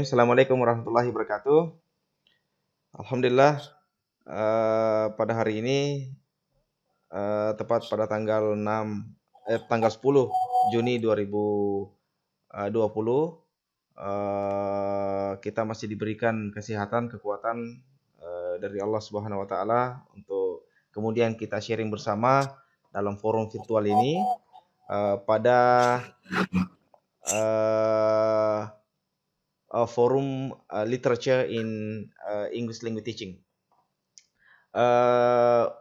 Assalamualaikum warahmatullahi wabarakatuh. Alhamdulillah, pada hari ini tepat pada tanggal 10 Juni 2020, kita masih diberikan kesehatan, kekuatan dari Allah Subhanahu wa taala untuk kemudian kita sharing bersama dalam forum virtual ini pada forum literature in English language teaching.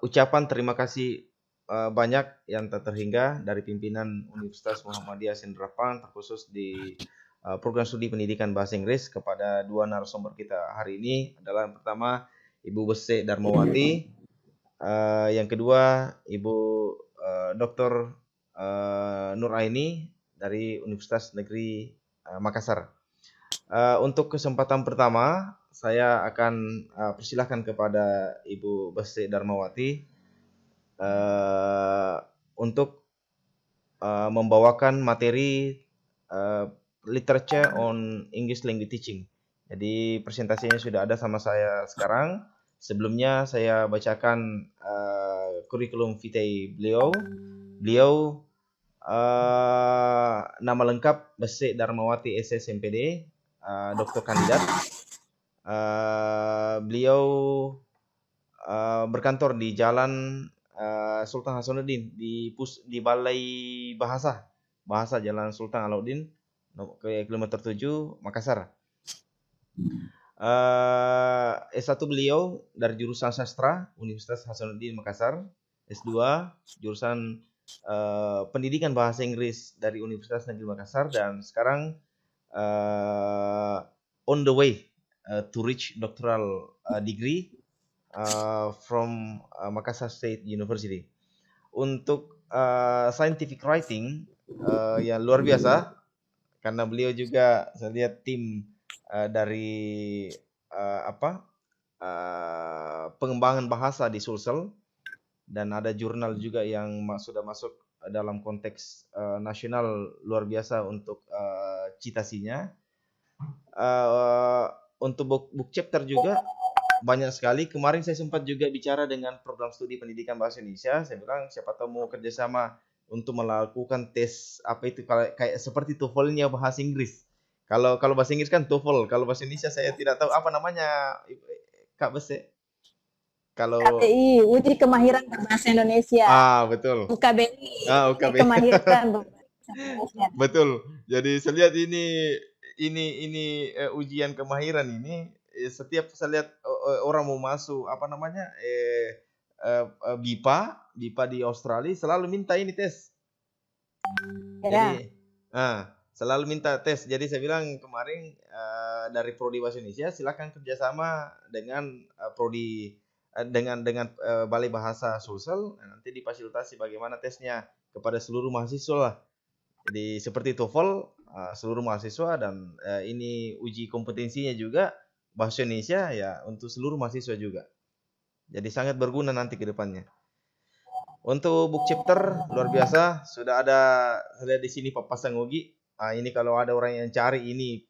Ucapan terima kasih banyak yang tak terhingga dari pimpinan Universitas Muhammadiyah Sindrapan, terkhusus di program studi pendidikan bahasa Inggris, kepada dua narasumber kita hari ini adalah yang pertama Ibu Besek Darmawati, yang kedua Ibu Dr. Nuraini dari Universitas Negeri Makassar. Untuk kesempatan pertama, saya akan persilahkan kepada Ibu Besek Darmawati untuk membawakan materi literature on English language teaching. Jadi presentasinya sudah ada sama saya sekarang. Sebelumnya saya bacakan kurikulum vitae beliau. Beliau nama lengkap Besek Darmawati SSMPD, doktor kandidat. Beliau berkantor di Jalan Sultan Hasanuddin di Balai Bahasa Jalan Sultan Alauddin ke kilometer 7 Makassar. S1 beliau dari jurusan sastra Universitas Hasanuddin Makassar. S2 jurusan pendidikan bahasa Inggris dari Universitas Negeri Makassar, dan sekarang on the way to reach doctoral degree from Makassar State University. Untuk scientific writing yang luar biasa, karena beliau juga saya lihat tim dari pengembangan bahasa di Sulsel, dan ada jurnal juga yang sudah masuk dalam konteks nasional, luar biasa untuk citasinya. Untuk book chapter juga banyak sekali. Kemarin saya sempat juga bicara dengan program studi pendidikan bahasa Indonesia. Saya bilang siapa tahu mau kerjasama untuk melakukan tes apa itu kayak seperti TOEFL-nya bahasa Inggris. Kalau bahasa Inggris kan TOEFL, kalau bahasa Indonesia saya tidak tahu apa namanya, Kak Bese. Kalau KTI, Uji Kemahiran Berbahasa Indonesia. Betul. UKBI. UKBI. Kemahiran Berbahasa Indonesia. Betul. Jadi saya lihat ini ujian kemahiran ini, setiap saya lihat orang mau masuk BIPA di Australia selalu minta ini tes. Ya. Jadi selalu minta tes. Jadi saya bilang kemarin dari Prodi Bahasa Indonesia silakan kerjasama dengan Prodi dengan Balai Bahasa Sulsel, nanti difasilitasi bagaimana tesnya kepada seluruh mahasiswa lah. Jadi seperti TOEFL seluruh mahasiswa, dan ini uji kompetensinya juga bahasa Indonesia ya untuk seluruh mahasiswa juga. Jadi sangat berguna nanti ke depannya. Untuk book chapter luar biasa, sudah ada saya lihat di sini Pak Pasangogi. Ini kalau ada orang yang cari, ini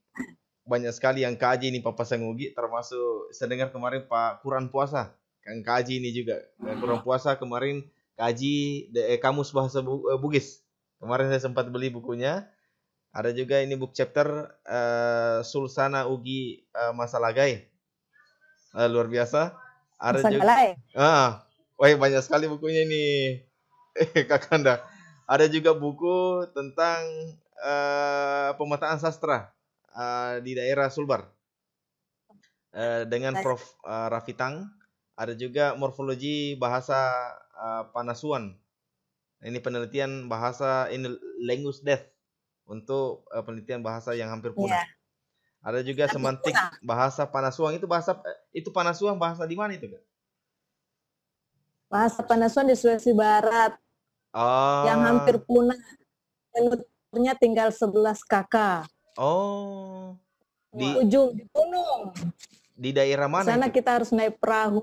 banyak sekali yang kaji ini Pak Pasangogi, termasuk saya dengar kemarin Pak Quran Puasa yang kaji ini juga. Quran Puasa kemarin kaji kamus bahasa Bugis. Kemarin saya sempat beli bukunya. Ada juga ini book chapter Sulsana Ugi Masalagai. Luar biasa. Ada juga banyak sekali bukunya ini. Kakanda. Ada juga buku tentang pemetaan sastra di daerah Sulbar dengan Prof. Rafitang. Ada juga morfologi bahasa Panasuan. Ini penelitian bahasa in language death, untuk penelitian bahasa yang hampir punah. Yeah. Ada juga semantik bahasa Panasuan. Itu Panasuan bahasa di mana itu, Kak? Bahasa Panasuan di Sulawesi Barat. Yang hampir punah. Penuturnya tinggal 11 kakak. Di ujung di gunung. Di daerah mana? Di sana itu? Kita harus naik perahu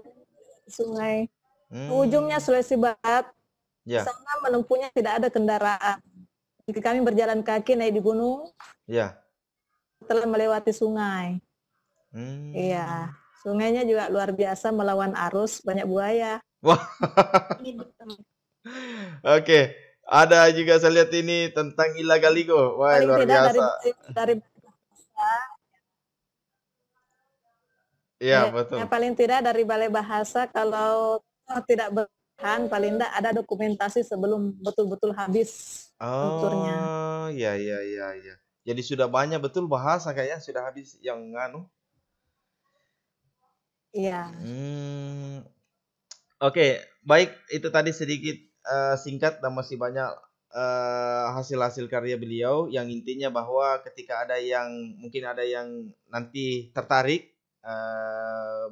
sungai. Ujungnya Sulawesi Barat. Ya. Di sana menempuhnya tidak ada kendaraan. Jadi kami berjalan kaki naik di gunung. Ya. setelah melewati sungai. Iya, sungainya juga luar biasa melawan arus, banyak buaya. Wah. Oke, ada juga saya lihat ini tentang Ilagaligo. Wah, Paling luar tidak biasa. dari Iya, betul. paling tidak dari Balai Bahasa kalau tidak bertahan, paling tidak ada dokumentasi sebelum betul-betul habis tuturnya. Oh, iya. Jadi sudah banyak betul bahasa kayaknya sudah habis yang nganu. Iya. Oke, baik itu tadi sedikit singkat dan masih banyak hasil-hasil karya beliau yang intinya bahwa ketika ada yang mungkin ada yang nanti tertarik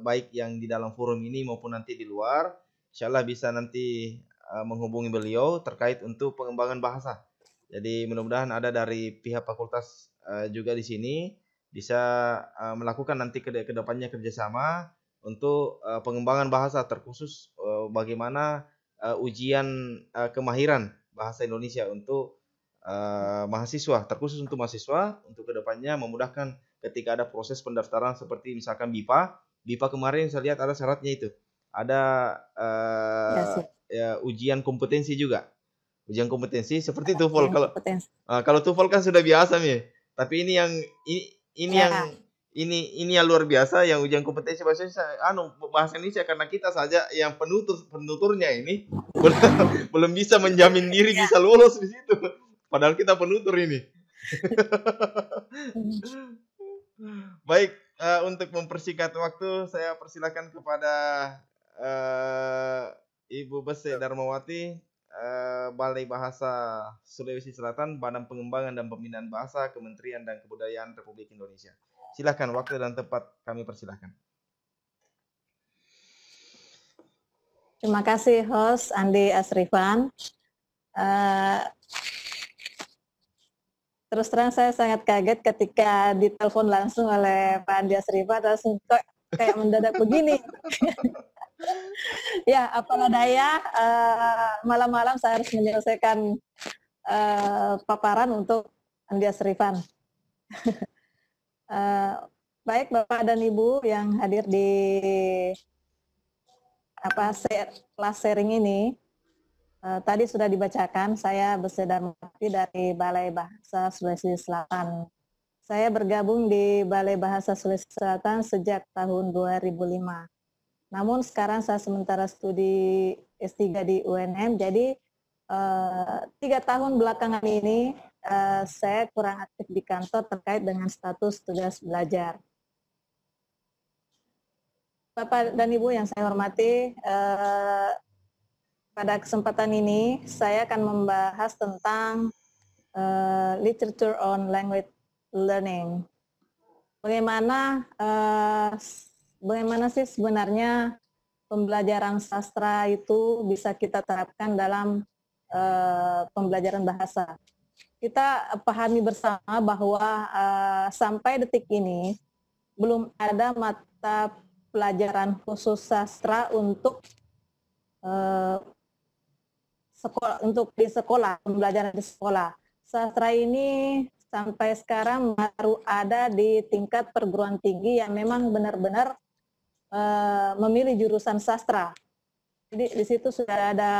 baik yang di dalam forum ini maupun nanti di luar, insyaallah bisa nanti menghubungi beliau terkait untuk pengembangan bahasa. Jadi mudah-mudahan ada dari pihak fakultas juga di sini bisa melakukan nanti ke depannya kerjasama untuk pengembangan bahasa terkhusus bagaimana ujian kemahiran bahasa Indonesia untuk mahasiswa, terkhusus untuk mahasiswa untuk kedepannya memudahkan ketika ada proses pendaftaran seperti misalkan BIPA kemarin saya lihat ada syaratnya itu, ada ya, ujian kompetensi juga, ujian kompetensi seperti TOEFL. Kalau TOEFL kan sudah biasa nih, tapi ini yang ini yang luar biasa yang ujian kompetensi bahasa Indonesia karena kita saja yang penuturnya ini belum bisa menjamin diri bisa lolos di situ. Padahal kita penutur ini. Baik, untuk mempersingkat waktu saya persilakan kepada Ibu Bese Darmawati, Balai Bahasa Sulawesi Selatan, Badan Pengembangan dan Pembinaan Bahasa, Kementerian dan Kebudayaan Republik Indonesia. Silakan, waktu dan tempat kami persilakan. Terima kasih host Andi Asrifan. Terus terang saya sangat kaget ketika ditelepon langsung oleh Pak Andi Asrifan, langsung kayak mendadak begini. Ya, apalah daya, malam-malam saya harus menyelesaikan paparan untuk Andi Asrifan. Baik Bapak dan Ibu yang hadir di kelas sharing ini, tadi sudah dibacakan, saya Bese Darmawati dari Balai Bahasa Sulawesi Selatan. Saya bergabung di Balai Bahasa Sulawesi Selatan sejak tahun 2005. Namun sekarang saya sementara studi S3 di UNM, jadi 3 tahun belakangan ini saya kurang aktif di kantor terkait dengan status tugas belajar. Bapak dan Ibu yang saya hormati, pada kesempatan ini saya akan membahas tentang literature on language learning. Bagaimana sih sebenarnya pembelajaran sastra itu bisa kita terapkan dalam pembelajaran bahasa. Kita pahami bersama bahwa sampai detik ini belum ada mata pelajaran khusus sastra untuk di sekolah, pembelajaran di sekolah. Sastra ini sampai sekarang baru ada di tingkat perguruan tinggi yang memang benar-benar memilih jurusan sastra. Jadi di situ sudah ada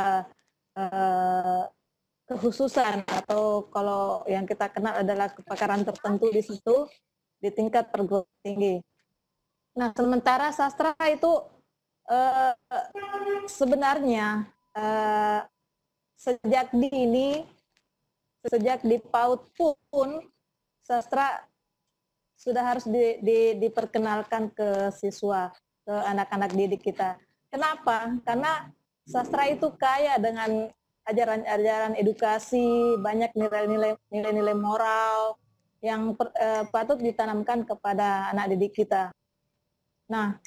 kekhususan atau kalau yang kita kenal adalah kepakaran tertentu di situ di tingkat perguruan tinggi. Nah, sementara sastra itu sebenarnya sejak di PAUD pun sastra sudah harus diperkenalkan ke siswa, ke anak-anak didik kita. Kenapa? Karena sastra itu kaya dengan ajaran-ajaran edukasi, banyak nilai-nilai moral yang patut ditanamkan kepada anak didik kita. Nah,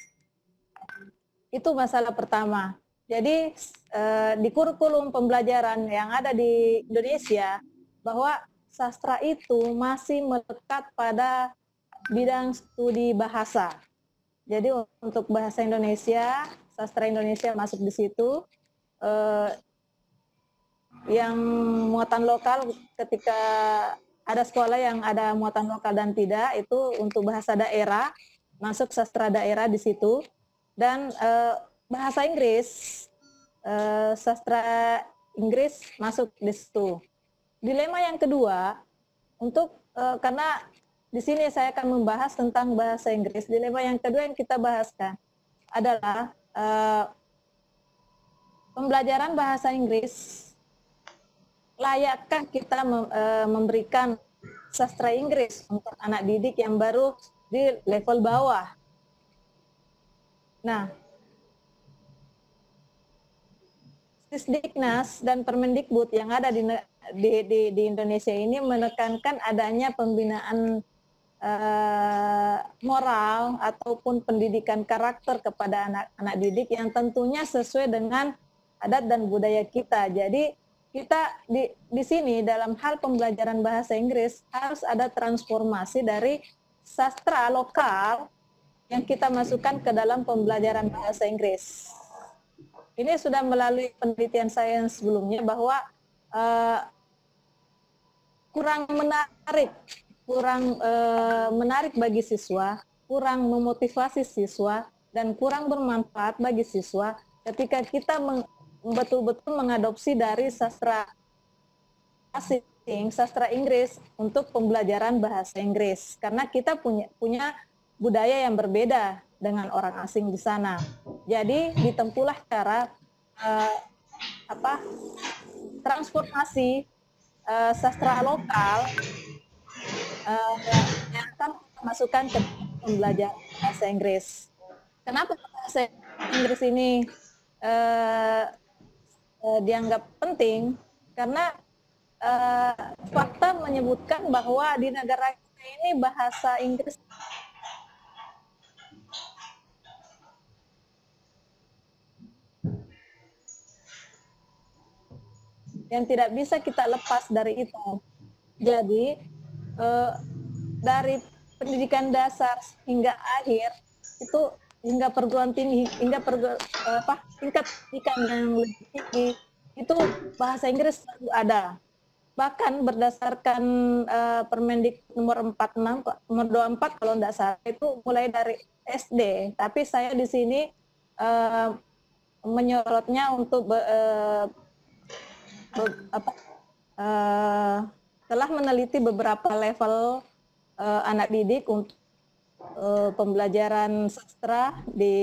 itu masalah pertama. Jadi di kurikulum pembelajaran yang ada di Indonesia bahwa sastra itu masih melekat pada bidang studi bahasa. Jadi untuk bahasa Indonesia, sastra Indonesia masuk di situ. Yang muatan lokal ketika ada sekolah yang ada muatan lokal dan tidak, itu untuk bahasa daerah, masuk sastra daerah di situ. Dan bahasa Inggris, sastra Inggris masuk di situ. Dilema yang kedua, karena di sini saya akan membahas tentang bahasa Inggris. Dilema yang kedua yang kita bahaskan adalah pembelajaran bahasa Inggris. Layakkah kita memberikan sastra Inggris untuk anak didik yang baru di level bawah? Nah, Sisdiknas dan Permendikbud yang ada di Indonesia ini menekankan adanya pembinaan moral ataupun pendidikan karakter kepada anak-anak didik yang tentunya sesuai dengan adat dan budaya kita. Jadi kita di sini dalam hal pembelajaran bahasa Inggris harus ada transformasi dari sastra lokal yang kita masukkan ke dalam pembelajaran bahasa Inggris. Ini sudah melalui penelitian saya yang sebelumnya bahwa kurang menarik bagi siswa, kurang memotivasi siswa, dan kurang bermanfaat bagi siswa ketika kita betul-betul mengadopsi dari sastra asing, sastra Inggris untuk pembelajaran bahasa Inggris. Karena kita punya budaya yang berbeda dengan orang asing di sana. Jadi ditempuhlah cara transformasi sastra lokal yang akan masukkan ke pembelajaran bahasa Inggris. Kenapa bahasa Inggris ini dianggap penting? Karena fakta menyebutkan bahwa di negara kita ini bahasa Inggris yang tidak bisa kita lepas dari itu. Jadi dari pendidikan dasar hingga akhir itu hingga perguruan tinggi hingga tingkat pendidikan yang lebih tinggi itu bahasa Inggris selalu ada. Bahkan berdasarkan Permendikbud nomor 24 kalau tidak salah itu mulai dari SD. Tapi saya di sini menyorotnya untuk telah meneliti beberapa level anak didik untuk pembelajaran sastra di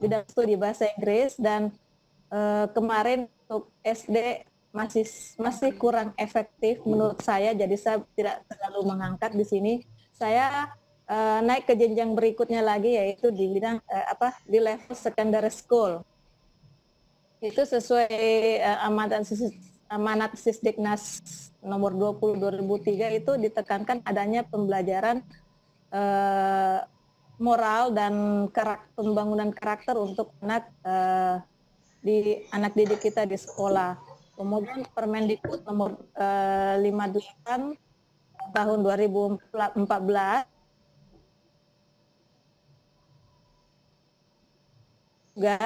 bidang studi bahasa Inggris, dan kemarin untuk SD masih kurang efektif menurut saya, jadi saya tidak terlalu mengangkat di sini. Saya naik ke jenjang berikutnya lagi, yaitu di bidang di level secondary school. Itu sesuai amanat Sisdiknas nomor 20 2003 itu ditekankan adanya pembelajaran moral dan pembangunan karakter untuk anak didik kita di sekolah. Kemudian Permendikbud nomor 58 tahun 2014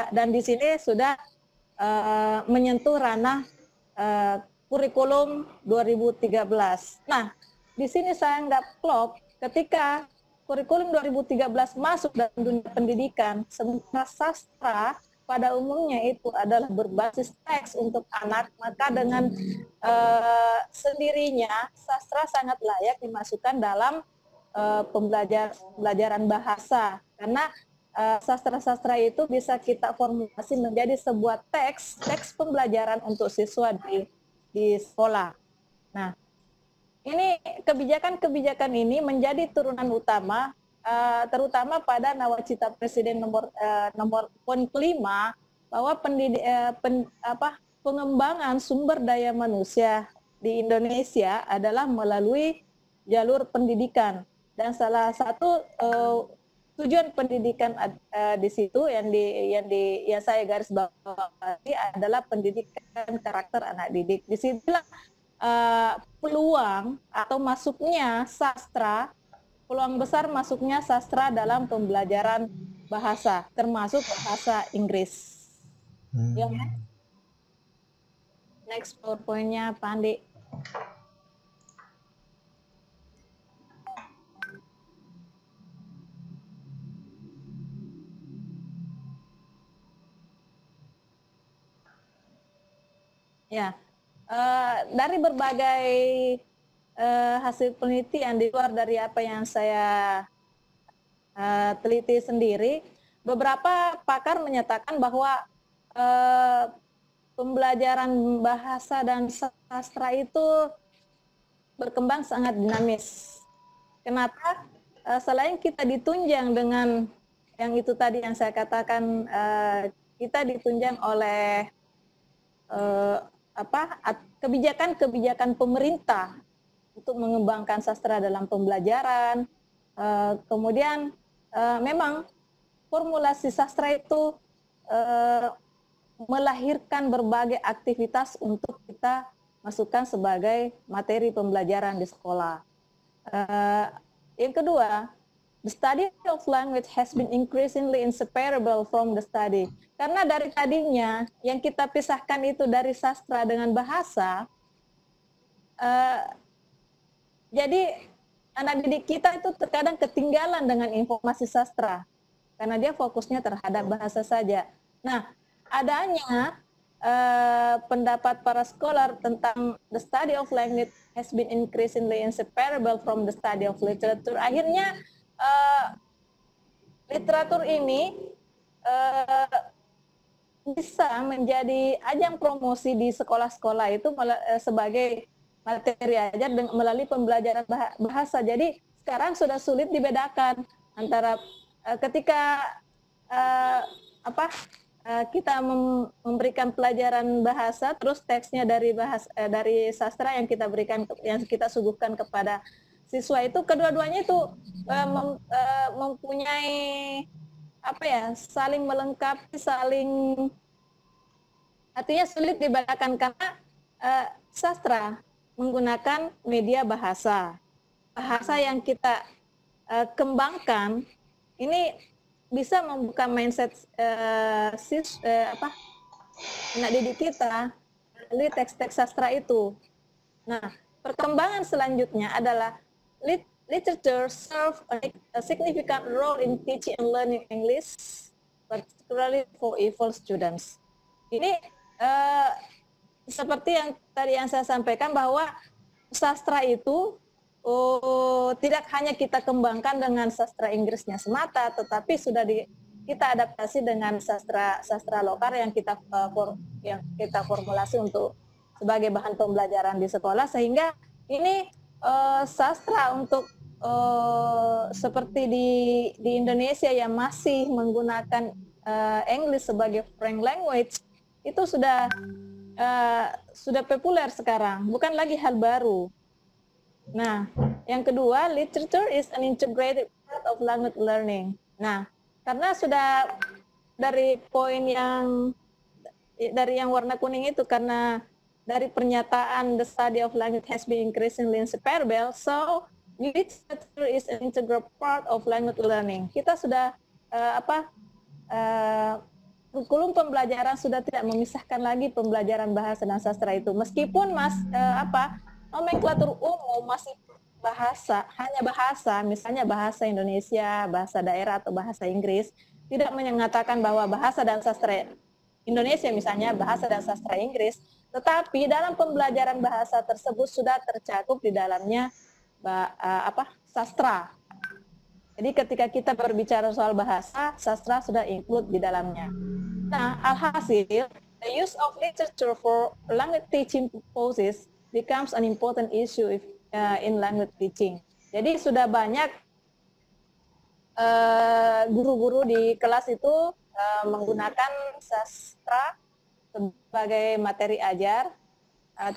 dan di sini sudah menyentuh ranah kurikulum 2013. Nah, di sini saya nggak klop ketika kurikulum 2013 masuk dalam dunia pendidikan, sementara sastra pada umumnya itu adalah berbasis teks untuk anak, maka dengan sendirinya sastra sangat layak dimasukkan dalam pembelajaran bahasa, karena sastra-sastra itu bisa kita formulasi menjadi sebuah teks pembelajaran untuk siswa di sekolah. Nah, ini kebijakan ini menjadi turunan utama, terutama pada nawacita Presiden nomor poin kelima, bahwa pengembangan sumber daya manusia di Indonesia adalah melalui jalur pendidikan, dan salah satu tujuan pendidikan di situ yang saya garis bawahi adalah pendidikan karakter anak didik. Disitulah peluang atau masuknya peluang besar masuknya sastra dalam pembelajaran bahasa, termasuk bahasa Inggris. Ya, next PowerPoint-nya Pak Andi. Ya, dari berbagai hasil penelitian di luar dari apa yang saya teliti sendiri, beberapa pakar menyatakan bahwa pembelajaran bahasa dan sastra itu berkembang sangat dinamis. Kenapa? Selain kita ditunjang dengan yang itu tadi yang saya katakan, kita ditunjang oleh kebijakan-kebijakan pemerintah untuk mengembangkan sastra dalam pembelajaran. Kemudian memang formulasi sastra itu melahirkan berbagai aktivitas untuk kita masukkan sebagai materi pembelajaran di sekolah. Yang kedua, the study of language has been increasingly inseparable from the study. Karena dari tadinya yang kita pisahkan itu dari sastra dengan bahasa, jadi anak didik kita itu terkadang ketinggalan dengan informasi sastra karena dia fokusnya terhadap bahasa saja. Nah, adanya pendapat para scholar tentang the study of language has been increasingly inseparable from the study of literature. Akhirnya literatur ini bisa menjadi ajang promosi di sekolah-sekolah itu sebagai materi ajar melalui pembelajaran bahasa. Jadi sekarang sudah sulit dibedakan antara ketika kita memberikan pelajaran bahasa, terus teksnya dari sastra yang kita berikan, yang kita suguhkan kepada siswa itu, kedua-duanya itu mempunyai saling melengkapi, artinya sulit dibedakan karena sastra menggunakan media bahasa yang kita kembangkan ini bisa membuka mindset anak didik kita melalui teks-teks sastra itu. Nah, perkembangan selanjutnya adalah literature serve a significant role in teaching and learning English, particularly for EFL students. Ini seperti yang tadi yang saya sampaikan bahwa sastra itu tidak hanya kita kembangkan dengan sastra Inggrisnya semata, tetapi sudah kita adaptasi dengan sastra lokal yang kita formulasi untuk sebagai bahan pembelajaran di sekolah, sehingga ini sastra untuk seperti di Indonesia yang masih menggunakan English sebagai foreign language itu sudah populer sekarang, bukan lagi hal baru. Nah, yang kedua, literature is an integrated part of language learning. Nah, karena sudah dari poin yang warna kuning itu, karena dari pernyataan the study of language has been increasingly inseparable, so literature is an integral part of language learning. Kita sudah kurikulum pembelajaran sudah tidak memisahkan lagi pembelajaran bahasa dan sastra itu, meskipun nomenklatur umum masih hanya bahasa, misalnya bahasa Indonesia, bahasa daerah atau bahasa Inggris, tidak menyatakan bahwa bahasa dan sastra Indonesia misalnya bahasa dan sastra Inggris, tetapi dalam pembelajaran bahasa tersebut sudah tercakup di dalamnya sastra. Jadi ketika kita berbicara soal bahasa, sastra sudah include di dalamnya. Nah, alhasil, the use of literature for language teaching purposes becomes an important issue in language teaching. Jadi sudah banyak guru-guru di kelas itu menggunakan sastra sebagai materi ajar,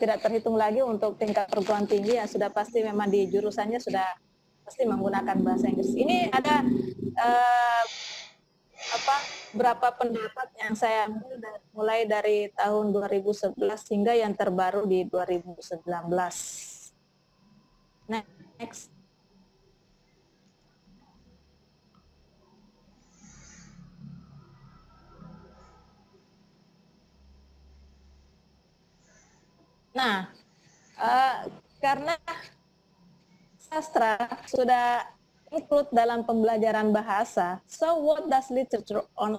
tidak terhitung lagi untuk tingkat perguruan tinggi yang sudah pasti memang di jurusannya sudah pasti menggunakan bahasa Inggris. Ini ada berapa pendapat yang saya ambil mulai dari tahun 2011 hingga yang terbaru di 2019. Next. Nah, karena sastra sudah include dalam pembelajaran bahasa, so what does literature on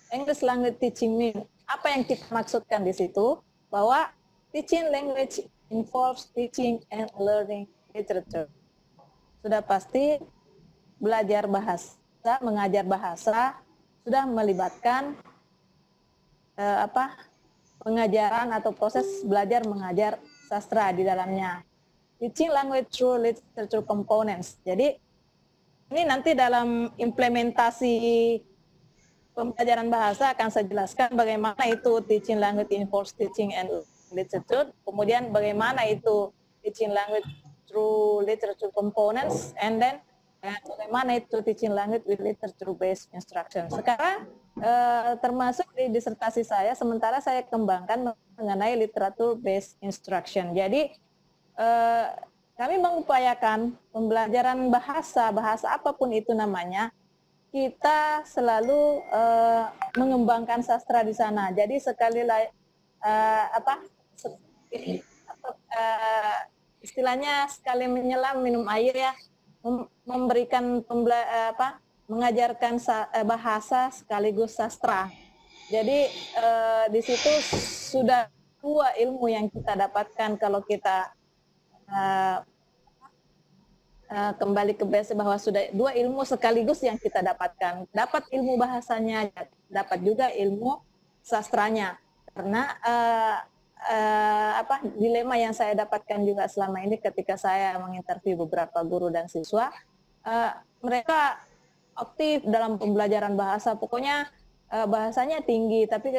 English language teaching mean? Apa yang kita maksudkan di situ? bahwa teaching language involves teaching and learning literature. Sudah pasti belajar bahasa, mengajar bahasa sudah melibatkan pengajaran atau proses belajar mengajar sastra di dalamnya. Teaching language through literature components. Jadi ini nanti dalam implementasi pembelajaran bahasa akan saya jelaskan bagaimana itu teaching language involves teaching and literature, kemudian bagaimana itu teaching language through literature components, and then bagaimana itu teaching language with literature based instruction. Sekarang termasuk di disertasi saya, sementara saya kembangkan mengenai literature based instruction. Jadi kami mengupayakan pembelajaran bahasa apapun itu namanya, kita selalu mengembangkan sastra di sana. Jadi sekali lagi istilahnya sekali menyelam minum air ya, memberikan mengajarkan bahasa sekaligus sastra. Jadi di situ sudah dua ilmu yang kita dapatkan kalau kita kembali ke base bahwa sudah dua ilmu sekaligus yang kita dapatkan. Dapat ilmu bahasanya, dapat juga ilmu sastranya. Karena dilema yang saya dapatkan juga selama ini ketika saya menginterview beberapa guru dan siswa, mereka aktif dalam pembelajaran bahasa, pokoknya bahasanya tinggi, tapi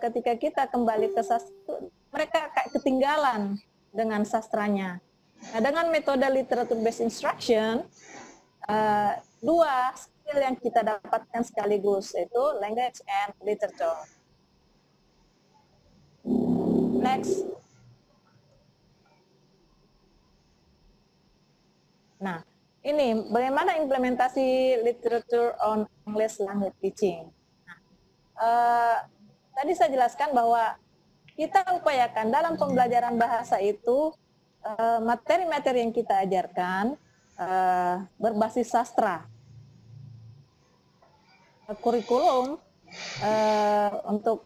ketika kita kembali ke sastra, mereka kayak ketinggalan dengan sastranya. Nah, dengan metode literature based instruction, dua skill yang kita dapatkan sekaligus, yaitu language and literature. Next. Nah, ini bagaimana implementasi literature on English language teaching. Nah, tadi saya jelaskan bahwa kita upayakan dalam pembelajaran bahasa itu materi-materi yang kita ajarkan berbasis sastra. Kurikulum untuk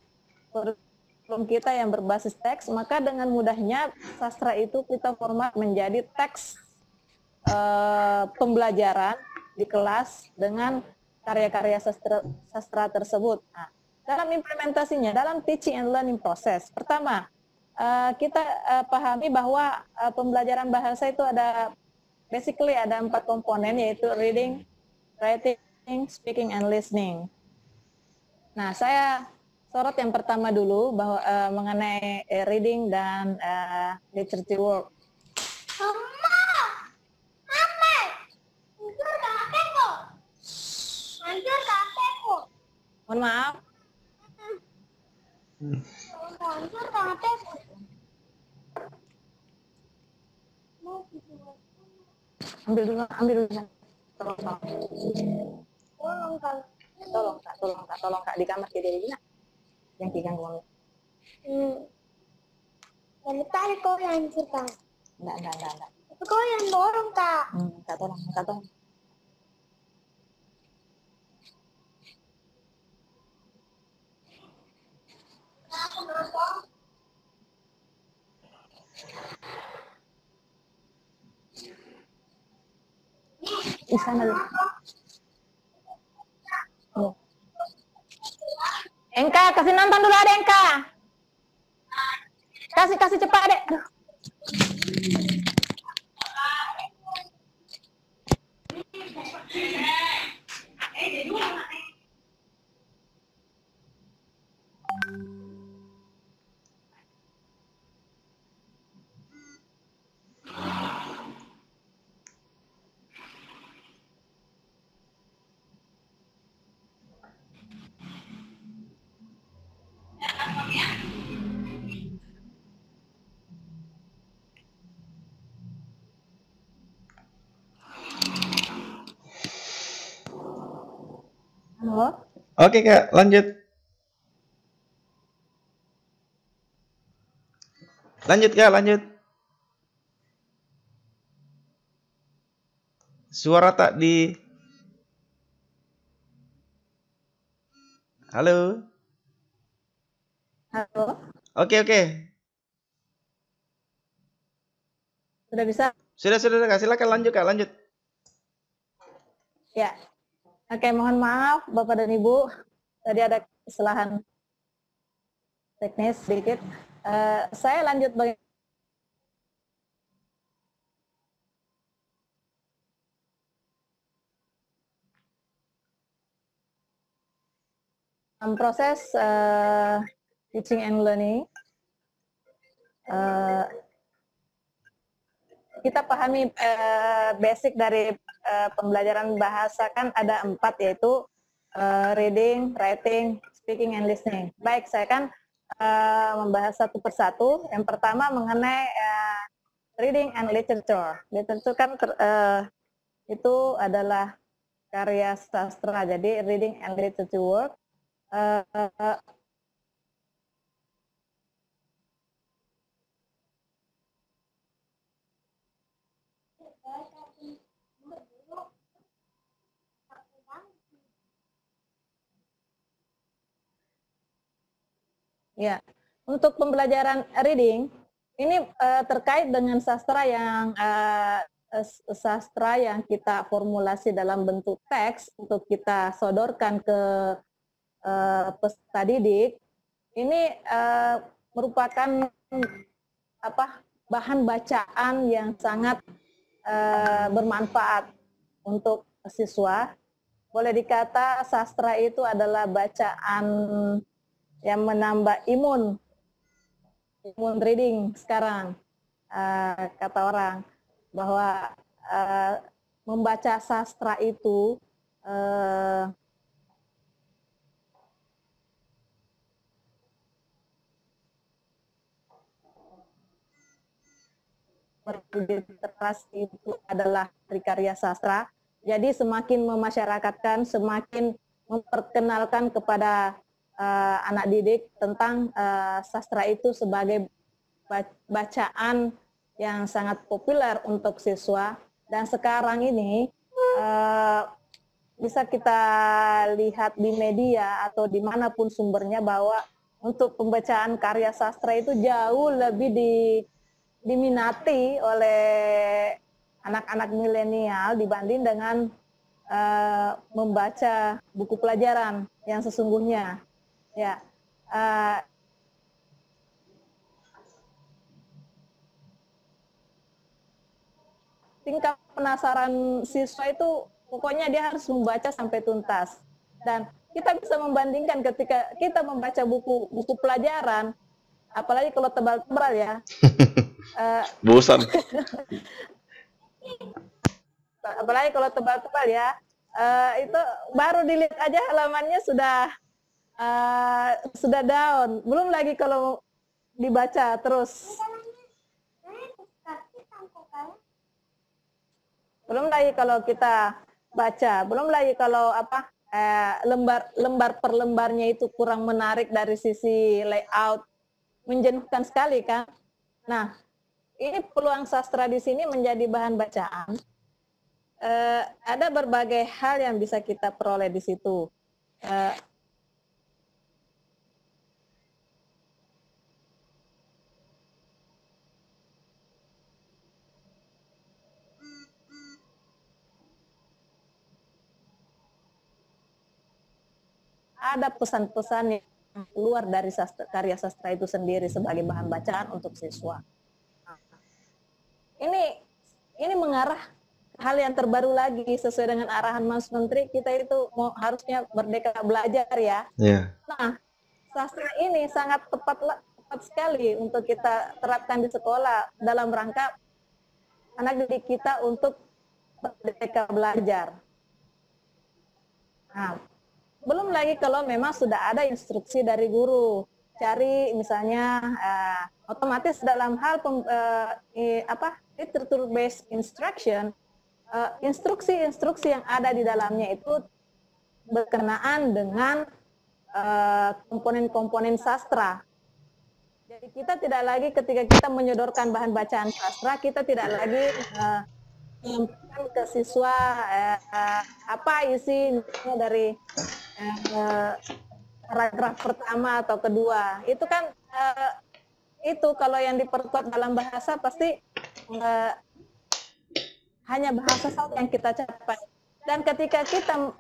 kurikulum kita yang berbasis teks, maka dengan mudahnya sastra itu kita format menjadi teks pembelajaran di kelas dengan karya-karya sastra tersebut. Nah, dalam implementasinya, dalam teaching and learning process, pertama, kita pahami bahwa pembelajaran bahasa itu basically ada 4 komponen, yaitu reading, writing, speaking, and listening. Nah, saya sorot yang pertama dulu bahwa mengenai reading dan literature work. Mohon maaf. Ambil dulu. Tolong Kak di kamar dia dulu. Yang diganggu. Yang tarik kau yang hancur Kak. Enggak. Itu kau yang dorong Kak. Minta tolong. Di sana dulu. Engka, kasih nonton dulu ada Engka. Kasih cepat adek. Aduh. Halo? Oke Kak, lanjut. Lanjut. Suara tak di... Halo? Halo? Oke. Sudah bisa? Sudah, Kak. Silakan lanjut, Kak. Lanjut. Ya. Oke, mohon maaf Bapak dan Ibu. Tadi ada kesalahan teknis sedikit. Saya lanjut proses teaching and learning. Kita pahami basic dari pembelajaran bahasa kan ada 4, yaitu reading, writing, speaking, and listening. Baik, saya kan membahas satu persatu. Yang pertama mengenai reading and literature. Literature kan itu adalah karya sastra. Jadi reading and literature work. Ya, untuk pembelajaran reading ini terkait dengan sastra yang kita formulasi dalam bentuk teks untuk kita sodorkan ke peserta didik. Ini merupakan bahan bacaan yang sangat bermanfaat untuk siswa. Boleh dikata sastra itu adalah bacaan yang menambah imun reading sekarang, kata orang, bahwa membaca sastra itu literasi itu adalah karya sastra. Jadi semakin memasyarakatkan, semakin memperkenalkan kepada anak didik tentang sastra itu sebagai bacaan yang sangat populer untuk siswa. Dan sekarang ini bisa kita lihat di media atau dimanapun sumbernya bahwa untuk pembacaan karya sastra itu jauh lebih diminati oleh anak-anak milenial dibanding dengan membaca buku pelajaran yang sesungguhnya. Ya, tingkat penasaran siswa itu pokoknya dia harus membaca sampai tuntas. Dan kita bisa membandingkan ketika kita membaca buku pelajaran, apalagi kalau tebal-tebal ya. Bosan. Apalagi kalau tebal-tebal ya, itu baru dilihat aja halamannya sudah down. Belum lagi kalau dibaca terus. Belum lagi kalau kita baca, belum lagi kalau lembar per lembarnya itu kurang menarik dari sisi layout, menjenuhkan sekali kan. Nah, ini peluang sastra di sini menjadi bahan bacaan. Ada berbagai hal yang bisa kita peroleh di situ. Ada pesan-pesan yang keluar dari karya sastra itu sendiri sebagai bahan bacaan untuk siswa. Ini mengarah hal yang terbaru lagi sesuai dengan arahan Mas Menteri, kita itu harusnya merdeka belajar ya. Yeah. Nah, sastra ini sangat tepat sekali untuk kita terapkan di sekolah dalam rangka anak didik kita untuk merdeka belajar. Nah, belum lagi kalau memang sudah ada instruksi dari guru, cari misalnya otomatis dalam hal literature based instruction, instruksi-instruksi yang ada di dalamnya itu berkenaan dengan komponen-komponen sastra. Jadi kita tidak lagi ketika kita menyodorkan bahan bacaan sastra, kita tidak lagi menyampaikan ke siswa apa isi misalnya dari paragraf pertama atau kedua. Itu kan itu kalau yang diperkuat dalam bahasa pasti eh, hanya bahasa saja yang kita capai. Dan ketika kita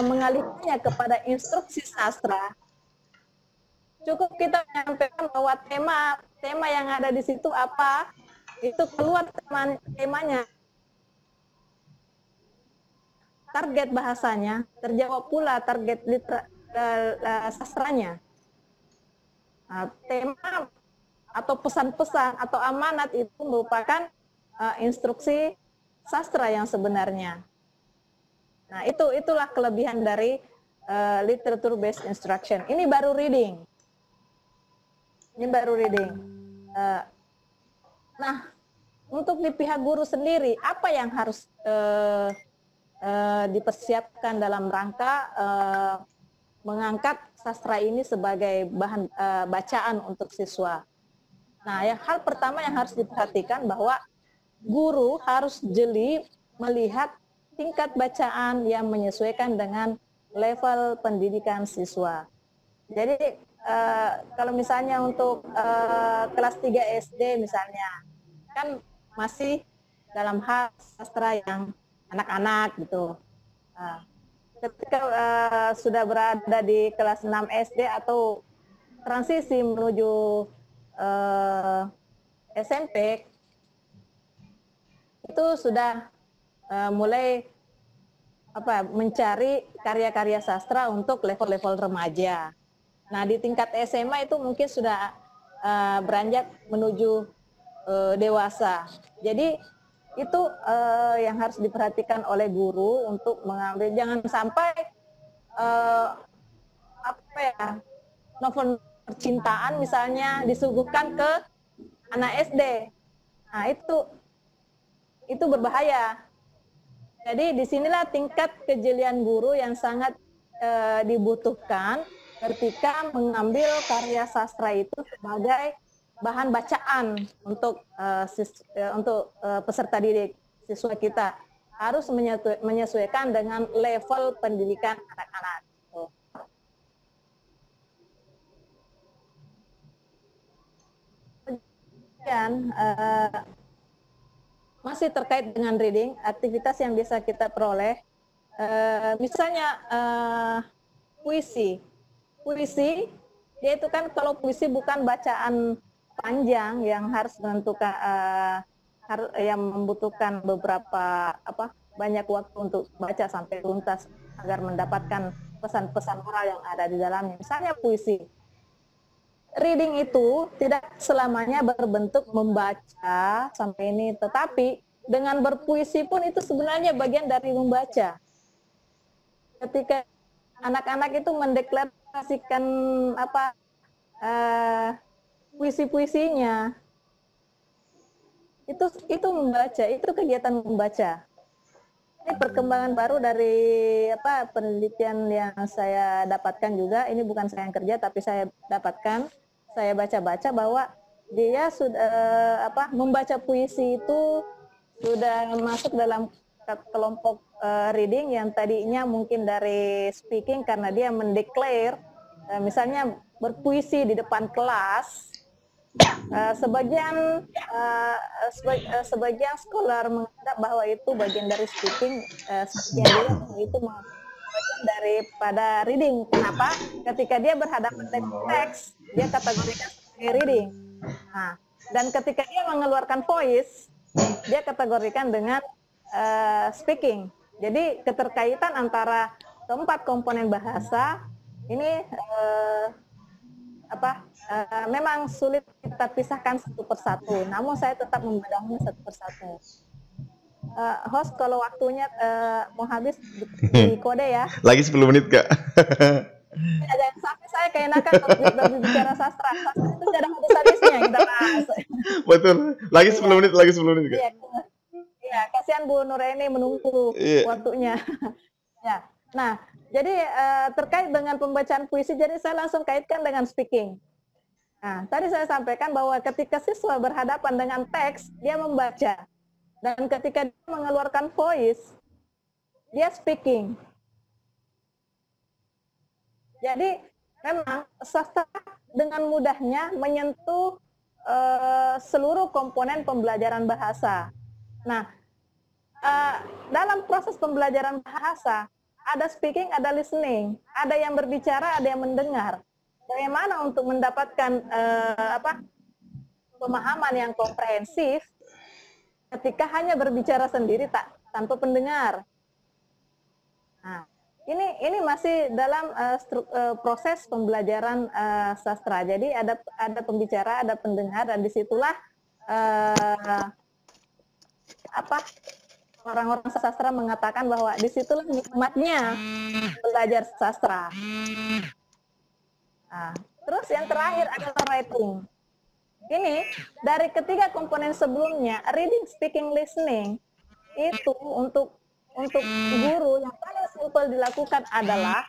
mengalihkannya kepada instruksi sastra, cukup kita menyampaikan bahwa tema yang ada di situ apa, itu keluar temanya, target bahasanya, terjawab pula target sastranya. Nah, tema atau pesan-pesan atau amanat itu merupakan instruksi sastra yang sebenarnya. Nah, itulah kelebihan dari literature based instruction. Ini baru reading. Nah, untuk di pihak guru sendiri, apa yang harus dipersiapkan dalam rangka mengangkat sastra ini sebagai bahan bacaan untuk siswa? Nah, hal pertama yang harus diperhatikan bahwa guru harus jeli melihat tingkat bacaan yang menyesuaikan dengan level pendidikan siswa. Jadi kalau misalnya untuk kelas 3 SD misalnya, kan masih dalam hal sastra yang anak-anak gitu. Ketika sudah berada di kelas 6 SD atau transisi menuju SMP, itu sudah mulai mencari karya-karya sastra untuk level-level remaja. Nah, di tingkat SMA itu mungkin sudah beranjak menuju dewasa. Jadi itu yang harus diperhatikan oleh guru untuk mengambil, jangan sampai novel percintaan misalnya disuguhkan ke anak SD. Nah, itu berbahaya. Jadi disinilah tingkat kejelian guru yang sangat dibutuhkan ketika mengambil karya sastra itu sebagai bahan bacaan untuk peserta didik siswa kita, harus menyesuaikan dengan level pendidikan anak-anak. Dan masih terkait dengan reading, aktivitas yang bisa kita peroleh, misalnya puisi, dia itu kan kalau puisi bukan bacaan panjang yang harus menentukan, yang membutuhkan beberapa banyak waktu untuk baca sampai tuntas agar mendapatkan pesan-pesan moral yang ada di dalamnya. Misalnya puisi. Reading itu tidak selamanya berbentuk membaca sampai ini, tetapi dengan berpuisi pun itu sebenarnya bagian dari membaca. Ketika anak-anak itu mendeklarasikan puisi-puisinya, itu membaca, itu kegiatan membaca. Ini perkembangan baru dari penelitian yang saya dapatkan juga. Ini bukan saya yang kerja, tapi saya dapatkan. Saya baca-baca bahwa dia sudah membaca puisi itu sudah masuk dalam kelompok reading yang tadinya mungkin dari speaking karena dia mendeklar, misalnya berpuisi di depan kelas. Sebagian scholar menganggap bahwa itu bagian dari speaking, sebagian juga itu bagian daripada reading. Kenapa? Ketika dia berhadapan dengan teks, dia kategorikan sebagai reading. Nah, dan ketika dia mengeluarkan voice, dia kategorikan dengan speaking. Jadi keterkaitan antara keempat komponen bahasa ini memang sulit kita pisahkan satu persatu. Namun saya tetap membedahnya satu persatu. Host, kalau waktunya mau habis di kode ya. Lagi 10 menit, Kak. Ya, jangan sampai saya keenakan berbicara sastra. Sastra itu tidak ada habis-habisnya kita bahas. Betul. Lagi 10 menit, lagi 10 menit, Kak. Iya, kasihan Bu Nuraini menunggu waktunya. Ya. Nah, jadi terkait dengan pembacaan puisi, jadi saya langsung kaitkan dengan speaking. Nah, tadi saya sampaikan bahwa ketika siswa berhadapan dengan teks, dia membaca. Dan ketika dia mengeluarkan voice, dia speaking. Jadi memang sastra dengan mudahnya menyentuh seluruh komponen pembelajaran bahasa. Nah, dalam proses pembelajaran bahasa, ada speaking, ada listening, ada yang berbicara, ada yang mendengar. Bagaimana untuk mendapatkan pemahaman yang komprehensif ketika hanya berbicara sendiri tanpa pendengar. Nah, ini masih dalam proses pembelajaran sastra. Jadi ada pembicara, ada pendengar, dan disitulah orang-orang sastra mengatakan bahwa disitulah nikmatnya belajar sastra. Nah, terus yang terakhir adalah writing. Ini dari ketiga komponen sebelumnya, reading, speaking, listening, itu untuk guru yang paling simpel dilakukan adalah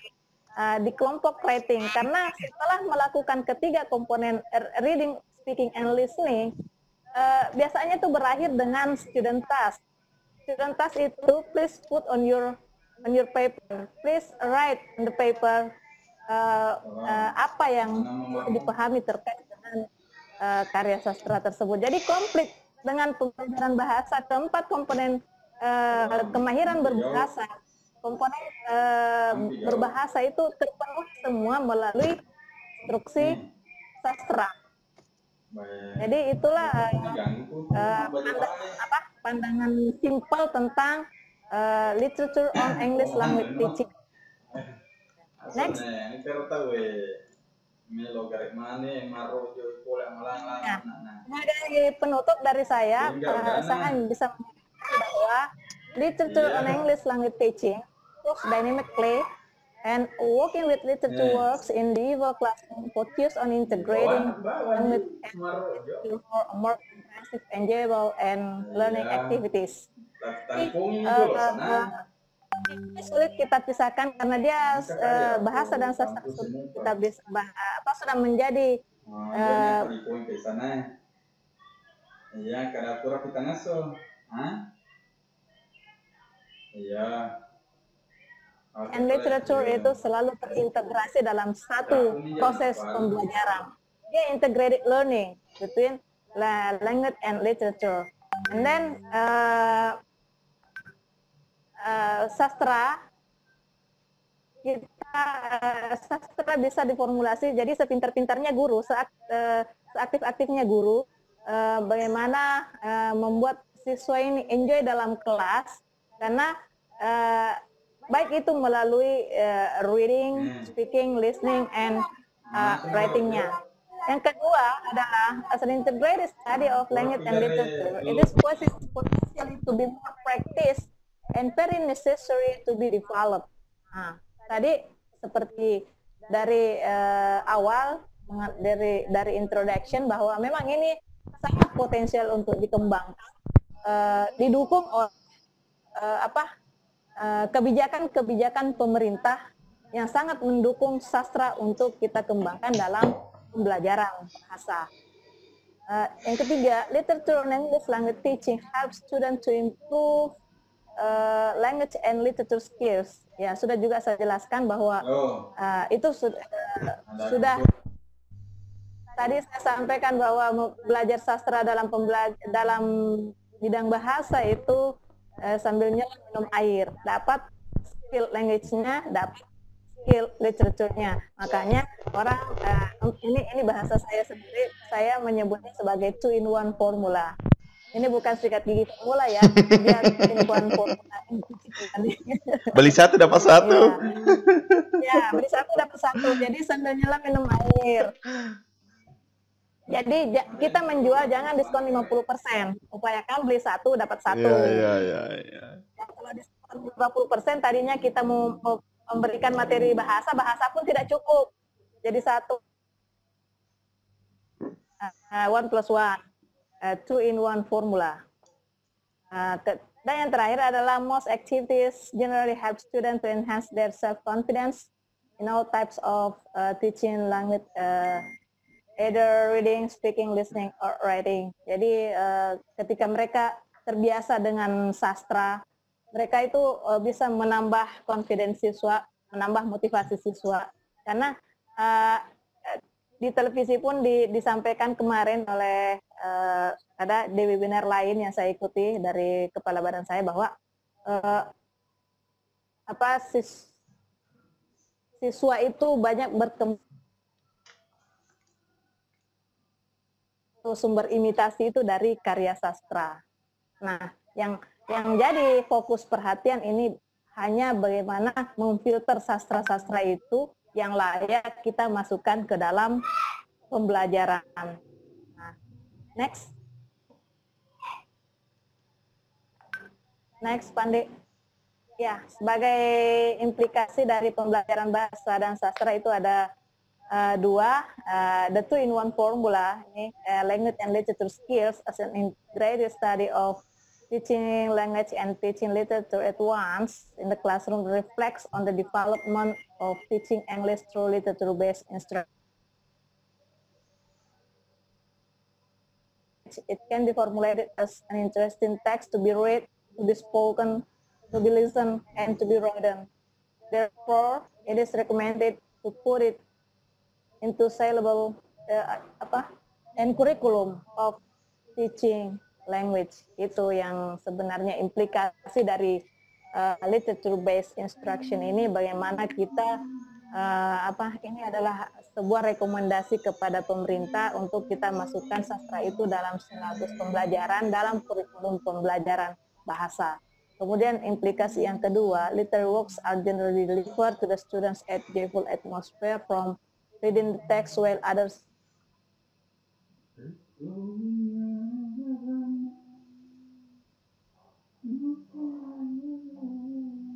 di kelompok writing, karena setelah melakukan ketiga komponen reading, speaking, and listening, biasanya itu berakhir dengan student task. Student task itu please put on your paper, please write on the paper apa yang dipahami terkait dengan karya sastra tersebut. Jadi komplit dengan pembelajaran bahasa, keempat komponen kemahiran berbahasa, komponen berbahasa itu terpenuhi semua melalui instruksi sastra. Jadi itulah pandangan simpel tentang literature on English language teaching. Next. Sebagai penutup dari saya bisa mengatakan bahwa literature on English language teaching works dynamically and working with literature works in the Evo classroom focus on integrating language for more comprehensive, enjoyable, and learning activities. Ini sulit kita pisahkan karena dia bahasa dan sastra kita bisa sudah menjadi and literature itu selalu terintegrasi dalam satu proses pembelajaran. Dia integrated learning between language and literature. And then sastra bisa diformulasi jadi sepintar-pintarnya guru, seaktif-aktifnya guru, bagaimana membuat siswa ini enjoy dalam kelas, karena baik itu melalui reading, speaking, listening, and writing-nya. Yang kedua adalah as an integrated study of language and literature, it is potentially to be more practiced and very necessary to be developed. Nah, tadi seperti dari awal dari introduction bahwa memang ini sangat potensial untuk dikembangkan, didukung oleh kebijakan pemerintah yang sangat mendukung sastra untuk kita kembangkan dalam pembelajaran bahasa. Yang ketiga, literature and English language teaching helps students to improve language and literature skills. Ya, sudah juga saya jelaskan bahwa itu sudah tadi saya sampaikan bahwa belajar sastra dalam bidang bahasa itu sambil minum air, dapat skill language-nya, dapat skill literature-nya. Makanya orang ini bahasa saya sendiri, saya menyebutnya sebagai 2-in-1 formula. Ini bukan sikat gigi formula ya, dia 2-in-1 formula. Beli satu dapat satu. Ya, beli satu dapat satu. Jadi sambil nyelam minum air. Jadi kita menjual jangan diskon 50%. Upayakan beli satu dapat satu. Iya. Kalau diskon 50% tadinya kita mau memberikan materi bahasa pun tidak cukup. Jadi satu. 1+1. 2-in-1 formula. Dan yang terakhir adalah most activities generally help students to enhance their self-confidence in all types of teaching language, either reading, speaking, listening, or writing. Jadi ketika mereka terbiasa dengan sastra, mereka itu bisa menambah confidence siswa, menambah motivasi siswa. Karena di televisi pun disampaikan kemarin oleh ada di webinar lain yang saya ikuti dari kepala badan saya bahwa siswa itu banyak berkembang, sumber imitasi itu dari karya sastra. Nah, yang jadi fokus perhatian ini hanya bagaimana memfilter sastra-sastra itu yang layak kita masukkan ke dalam pembelajaran. Nah, next, Pandi. Ya, sebagai implikasi dari pembelajaran bahasa dan sastra itu ada dua, the two-in-one formula, ini, language and literature skills as an integrated study of teaching language and teaching literature at once in the classroom reflects on the development of teaching English through literature-based instruction. It can be formulated as an interesting text to be read, to be spoken, to be listened, and to be written. Therefore, it is recommended to put it into syllable and curriculum of teaching language. Itu yang sebenarnya implikasi dari literature based instruction ini, bagaimana kita ini adalah sebuah rekomendasi kepada pemerintah untuk kita masukkan sastra itu dalam silabus pembelajaran, dalam kurikulum pembelajaran bahasa. Kemudian implikasi yang kedua, literary works are generally delivered to the students at joyful atmosphere from reading the text while others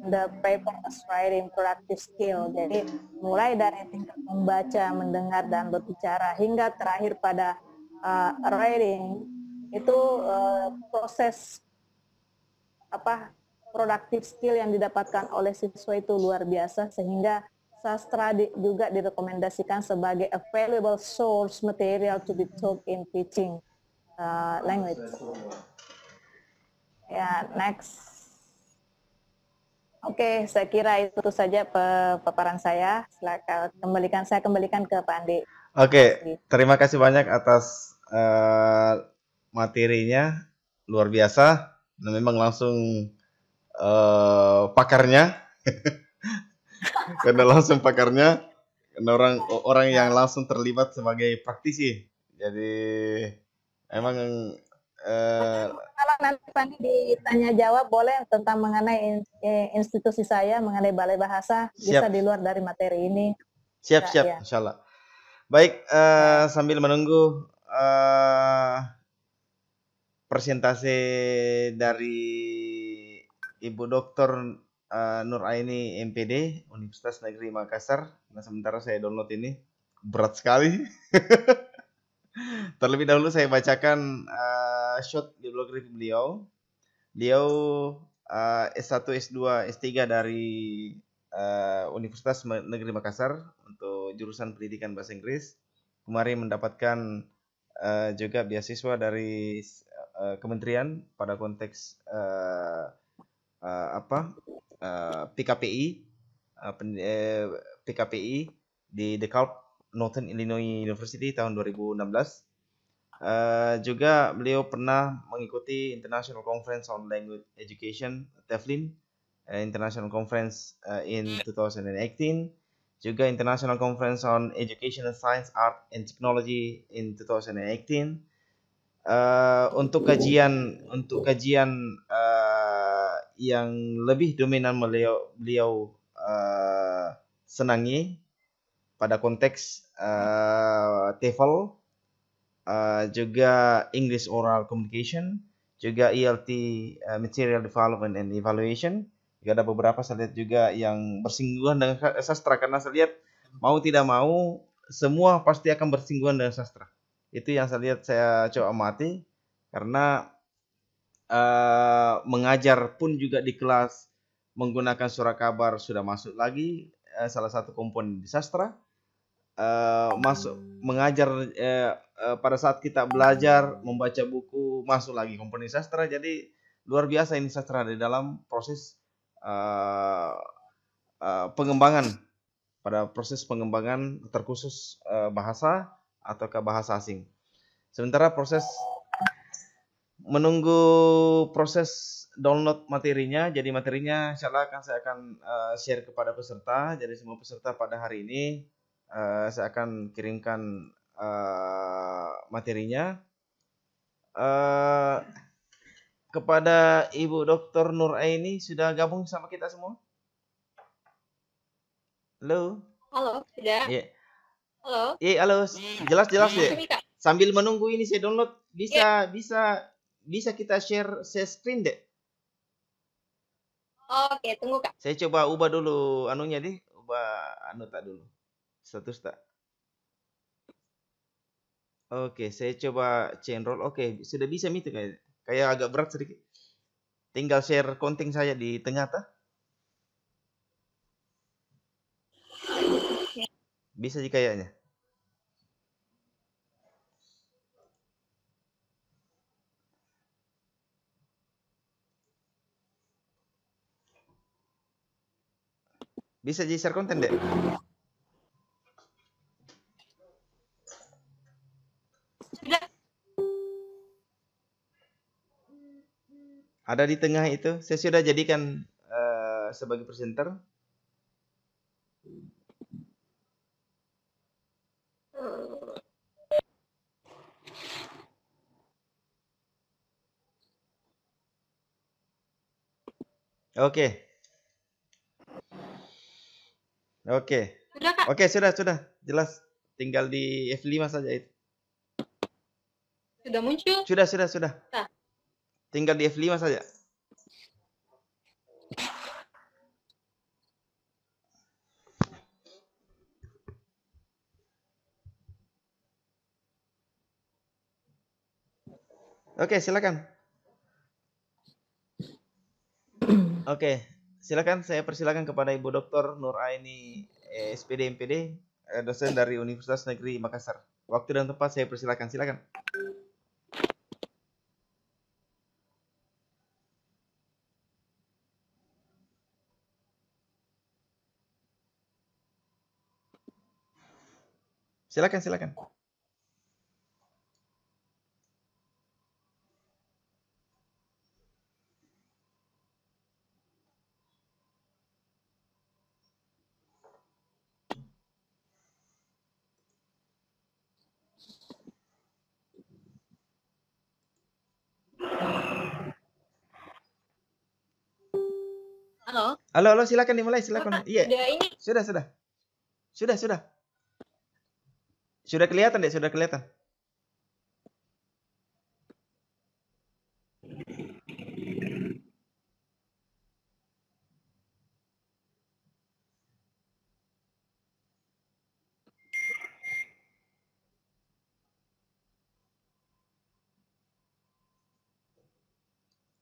the paper as writing productive skill. Jadi mulai dari tingkat membaca, mendengar, dan berbicara hingga terakhir pada writing itu proses productive skill yang didapatkan oleh siswa itu luar biasa, sehingga sastra juga direkomendasikan sebagai a valuable source material to be taught in teaching language. Ya, next. Oke, saya kira itu saja paparan saya. Silakan saya kembalikan ke Pak Andi. Oke, terima kasih banyak atas materinya, luar biasa. Nah, memang langsung pakarnya, karena langsung pakarnya, karena orang yang langsung terlibat sebagai praktisi. Jadi emang kalau nanti Pak Andi ditanya jawab boleh tentang mengenai institusi saya, mengenai Balai Bahasa, bisa di luar dari materi ini. Siap, ya. Insya Allah. Baik, sambil menunggu presentasi dari Ibu Dr. Nur Aini MPD Universitas Negeri Makassar. Nah, sementara saya download ini, berat sekali. Terlebih dahulu saya bacakan short biografi beliau. Beliau S1, S2, S3 dari Universitas Negeri Makassar untuk jurusan pendidikan bahasa Inggris. Kemarin mendapatkan juga beasiswa dari kementerian pada konteks PKPI di DeKalb Northern Illinois University tahun 2016. Juga beliau pernah mengikuti International Conference on Language Education, TEFLIN, International Conference in 2018, juga International Conference on Education and Science, Art and Technology in 2018. Untuk kajian yang lebih dominan beliau senangi pada konteks TEFL, juga English Oral Communication, juga ELT Material Development and Evaluation. Juga ada beberapa saya lihat juga yang bersinggungan dengan sastra, karena saya lihat mau tidak mau semua pasti akan bersinggungan dengan sastra. Itu yang saya lihat, saya coba amati, karena mengajar pun juga di kelas menggunakan surat kabar sudah masuk lagi, salah satu komponen di sastra. Masuk mengajar pada saat kita belajar membaca buku masuk lagi komponen sastra. Jadi luar biasa ini sastra di dalam proses pengembangan, pada proses pengembangan terkhusus bahasa ataukah bahasa asing. Sementara proses menunggu proses download materinya. Jadi materinya insyaallah saya akan share kepada peserta. Jadi semua peserta pada hari ini saya akan kirimkan materinya kepada Ibu Dr. Nur Aini. Sudah gabung sama kita semua? Halo. Halo, sudah. Iya. Halo. Iya, halo. Jelas-jelas ya. Masuk, Kak. Sambil menunggu ini saya download, Iya. bisa kita share screen deh. Oke, tunggu Kak. Saya coba ubah dulu anunya deh, ubah anu tak dulu. Status tak. Oke, saya coba change role. Oke, sudah bisa itu kayak agak berat sedikit. Tinggal share konten saya di tengah tak? Bisa sih kayaknya. Bisa jadi share konten deh. Sudah. Ada di tengah itu. Saya sudah jadikan sebagai presenter. Oke. Sudah Kak. Oke, sudah. Jelas. Tinggal di F5 saja itu. Sudah muncul. Sudah. Nah. Tinggal di F5 saja. Oke, silakan. Oke, silakan saya persilakan kepada Ibu Dr. Nur Aini SPD MPD, dosen dari Universitas Negeri Makassar. Waktu dan tempat saya persilakan, silakan. Silakan. Halo, silakan dimulai, silakan. Iya. Sudah ini. Sudah. Sudah kelihatan deh, sudah kelihatan.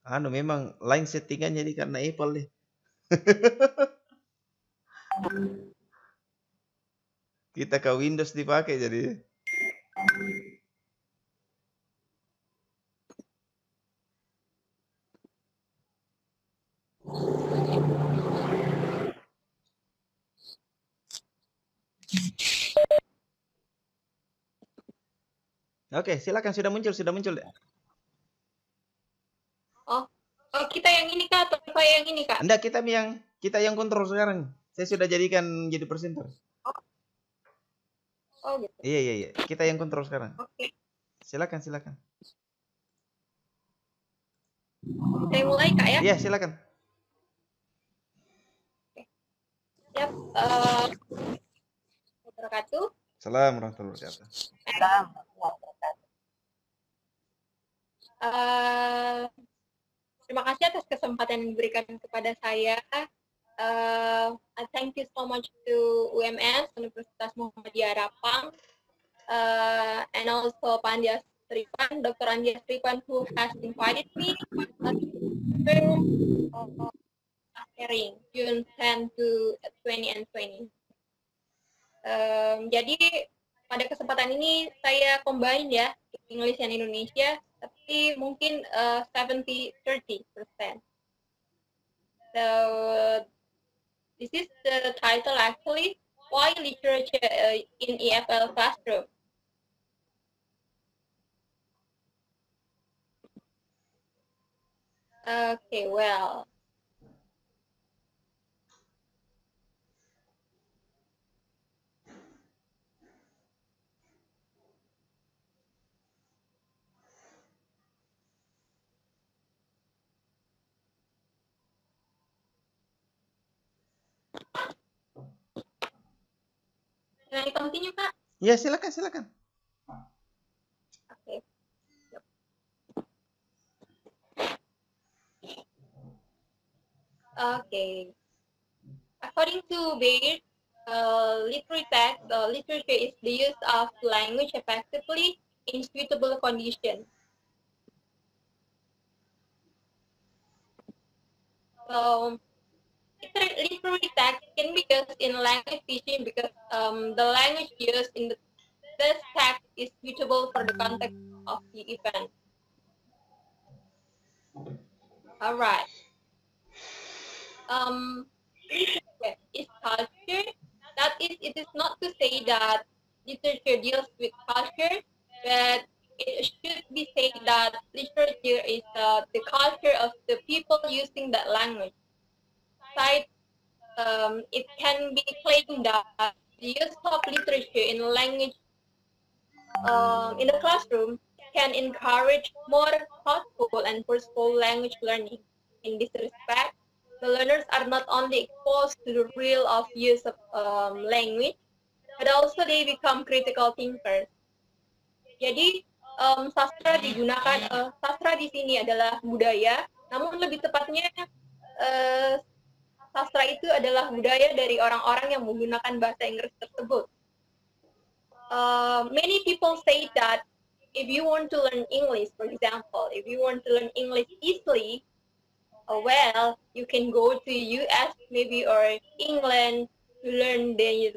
Memang lain settingannya jadi karena Apple deh. Kita ke Windows dipakai jadi. Oke, silakan sudah muncul deh. Oh, kita yang ini Kak atau saya yang ini Kak? Enggak, kita yang kontrol sekarang. Saya sudah jadikan jadi presenter. Oh gitu. Iya. Kita yang kontrol sekarang. Oke. Silakan. Saya mulai Kak ya? Iya, silakan. Siap. Wabarakatuh. Assalamualaikum warahmatullahi wabarakatuh. Terima kasih atas kesempatan yang diberikan kepada saya. Thank you so much to UMS, Universitas Muhammadiyah Rapang, and also Pandya Stripan, Dr. Andya Stripan, who has invited me to sharing June 10 to 20 and 20. Jadi pada kesempatan ini saya combine ya English dan Indonesia, tapi mungkin 70-30%. So this is the title actually, Why Literature in EFL Classroom. Okay, well, can I continue, Kak? Ya, silakan, silakan. Okay. Okay. According to Baird, literary text, literature is the use of language effectively in suitable conditions. So, literary text can be used in language teaching because the language used in this text is suitable for the context of the event. All right. Literature is culture. That is, it is not to say that literature deals with culture, but it should be said that literature is the culture of the people using that language. Besides, it can be claimed that the use of literature in language in the classroom can encourage more thoughtful and purposeful language learning. In this respect, the learners are not only exposed to the real of use of language, but also they become critical thinkers. Jadi sastra di sini adalah budaya, namun lebih tepatnya uh, sastra itu adalah budaya dari orang-orang yang menggunakan bahasa Inggris tersebut. Many people say that if you want to learn English, for example, if you want to learn English easily, well, you can go to US maybe or England to learn the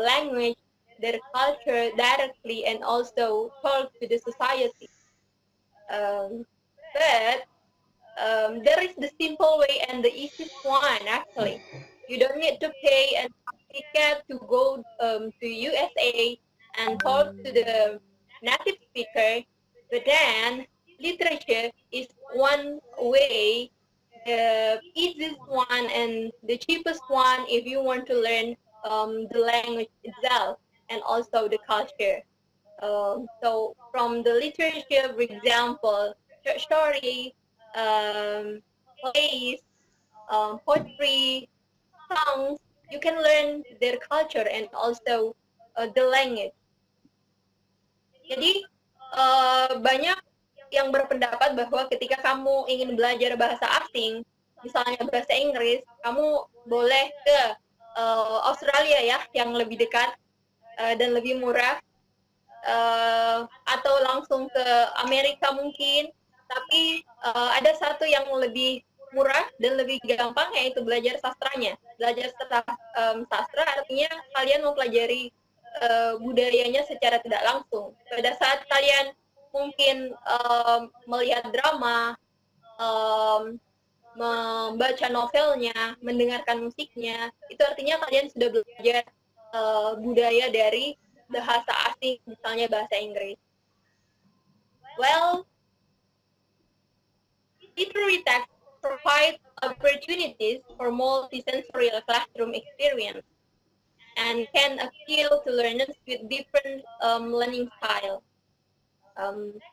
language, their culture directly, and also talk to the society. But there is the simple way and the easiest one actually. You don't need to pay a ticket to go to USA and talk to the native speaker, but then literature is one way, the easiest one and the cheapest one if you want to learn the language itself and also the culture. So from the literature, for example, short story, plays, poetry, songs, you can learn their culture and also the language. Jadi banyak yang berpendapat bahwa ketika kamu ingin belajar bahasa asing, misalnya bahasa Inggris, kamu boleh ke Australia ya, yang lebih dekat dan lebih murah, atau langsung ke Amerika mungkin. Tapi ada satu yang lebih murah dan lebih gampang, yaitu belajar sastranya. Belajar sastra artinya kalian mempelajari budayanya secara tidak langsung. Pada saat kalian mungkin melihat drama, membaca novelnya, mendengarkan musiknya, itu artinya kalian sudah belajar budaya dari bahasa asing, misalnya bahasa Inggris. Well, literary text provides opportunities for multisensorial classroom experience and can appeal to learners with different learning styles.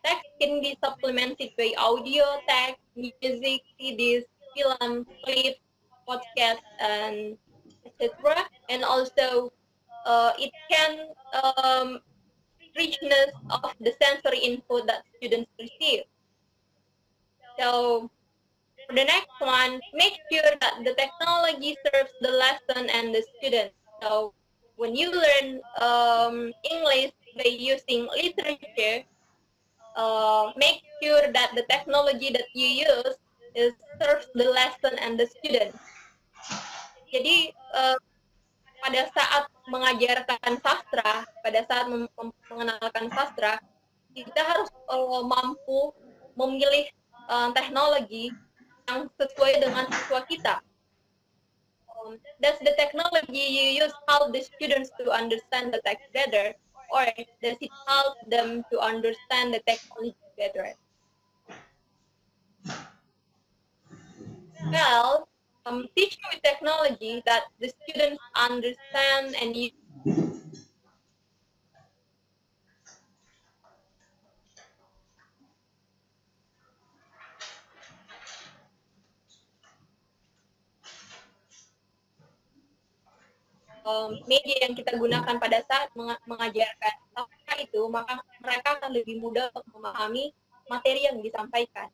Text can be supplemented by audio, text, music, CDs, film, clips, podcasts, and etc. And also, it can richness of the sensory input that students receive. So for the next one, make sure that the technology serves the lesson and the students. So when you learn English by using literature, make sure that the technology that you use serves the lesson and the student. Jadi pada saat mengajarkan sastra, pada saat mengenalkan sastra, kita harus mampu memilih teknologi yang sesuai dengan siswa kita. Does the technology you use help the students to understand the text better, or does it help them to understand the technology better? ESL, teaching with technology that the students understand and use. Media yang kita gunakan pada saat mengajarkan sastra itu, maka mereka akan lebih mudah untuk memahami materi yang disampaikan.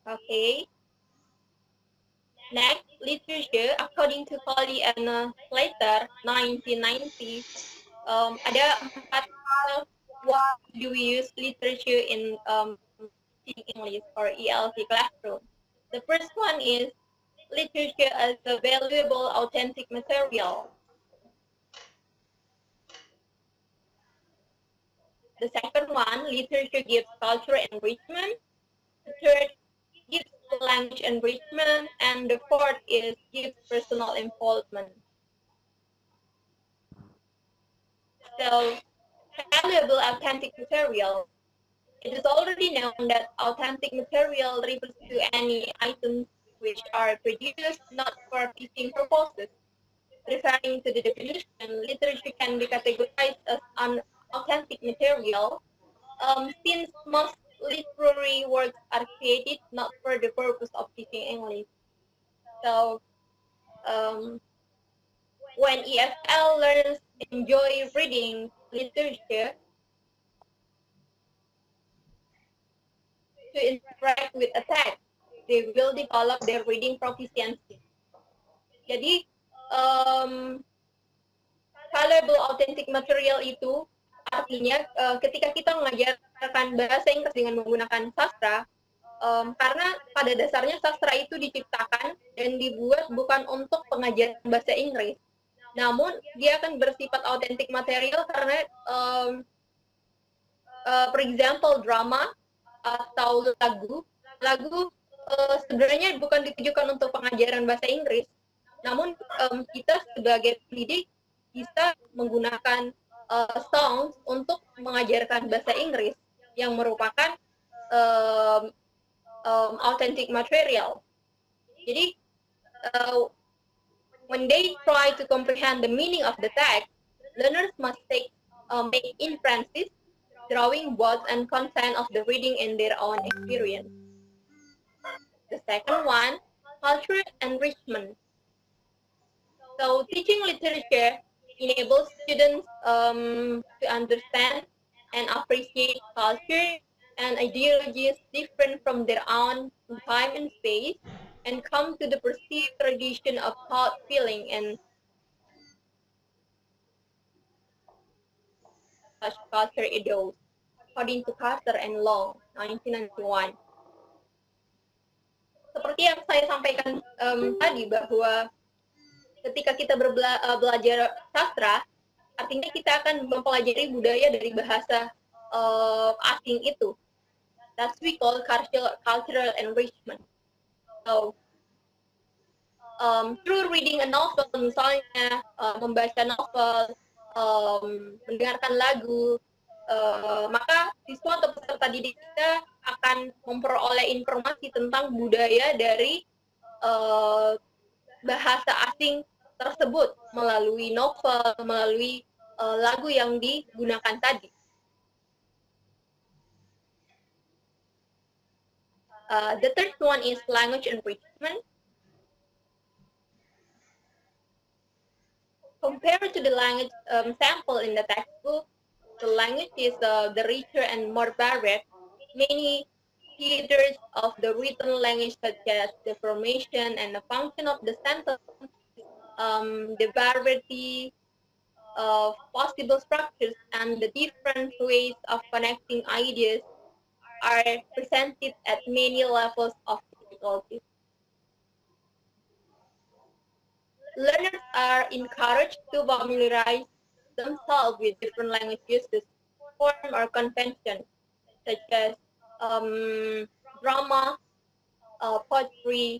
Okay. Next, literature. According to Colley and Slater, 1990, ada 4 hal why do we use literature in teaching English or ELC classroom. The first one is literature as a valuable, authentic material. The second one, literature gives cultural enrichment. The third, gives language enrichment, and the fourth is gives personal involvement. So, valuable authentic material. It is already known that authentic material refers to any items which are produced not for teaching purposes. Referring to the definition, literature can be categorized as an authentic material, since most literary works are created not for the purpose of teaching English. So, when ESL learners enjoy reading literature to interact with a text, they will develop their reading proficiency. Jadi, valuable authentic material itu artinya ketika kita mengajarkan bahasa Inggris dengan menggunakan sastra, karena pada dasarnya sastra itu diciptakan dan dibuat bukan untuk pengajaran bahasa Inggris, namun dia akan bersifat authentic material karena, for example, drama atau lagu sebenarnya bukan ditujukan untuk pengajaran bahasa Inggris, namun kita sebagai pendidik bisa menggunakan songs untuk mengajarkan bahasa Inggris yang merupakan authentic material. Jadi, when they try to comprehend the meaning of the text, learners must make inferences, drawing words and content of the reading in their own experience. The second one, cultural enrichment. So, teaching literature enables students to understand and appreciate culture and ideologies different from their own in time and space, and come to the perceived tradition of thought, feeling, and such culture ideals, according to Carter and Long, 1991. Seperti yang saya sampaikan tadi, bahwa ketika kita belajar sastra, artinya kita akan mempelajari budaya dari bahasa asing itu. That's we call cultural enrichment. So, through reading a novel, misalnya membaca novel, mendengarkan lagu, maka siswa atau peserta didik kita akan memperoleh informasi tentang budaya dari bahasa asing tersebut melalui novel, melalui lagu yang digunakan tadi. The third one is language enrichment. Compared to the language sample in the textbook, the language is the richer and more varied. Many features of the written language, such as the formation and the function of the sentence, the variety of possible structures, and the different ways of connecting ideas are presented at many levels of difficulty. Learners are encouraged to familiarize themselves with different language uses, form, or convention, such as drama, poetry.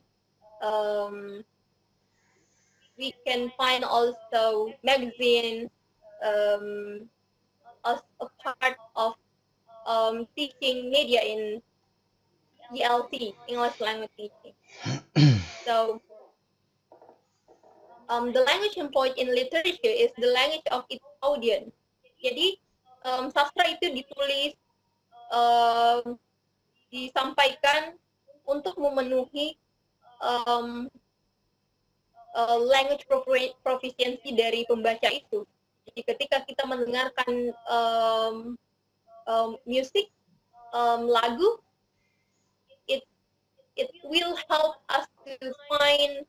We can find also magazines, as a part of teaching media in ELT, English language teaching. So the language employed in literature is the language of its audience. Jadi sastra itu ditulis, disampaikan untuk memenuhi language proficiency dari pembaca itu. Jadi ketika kita mendengarkan musik, lagu, it will help us to find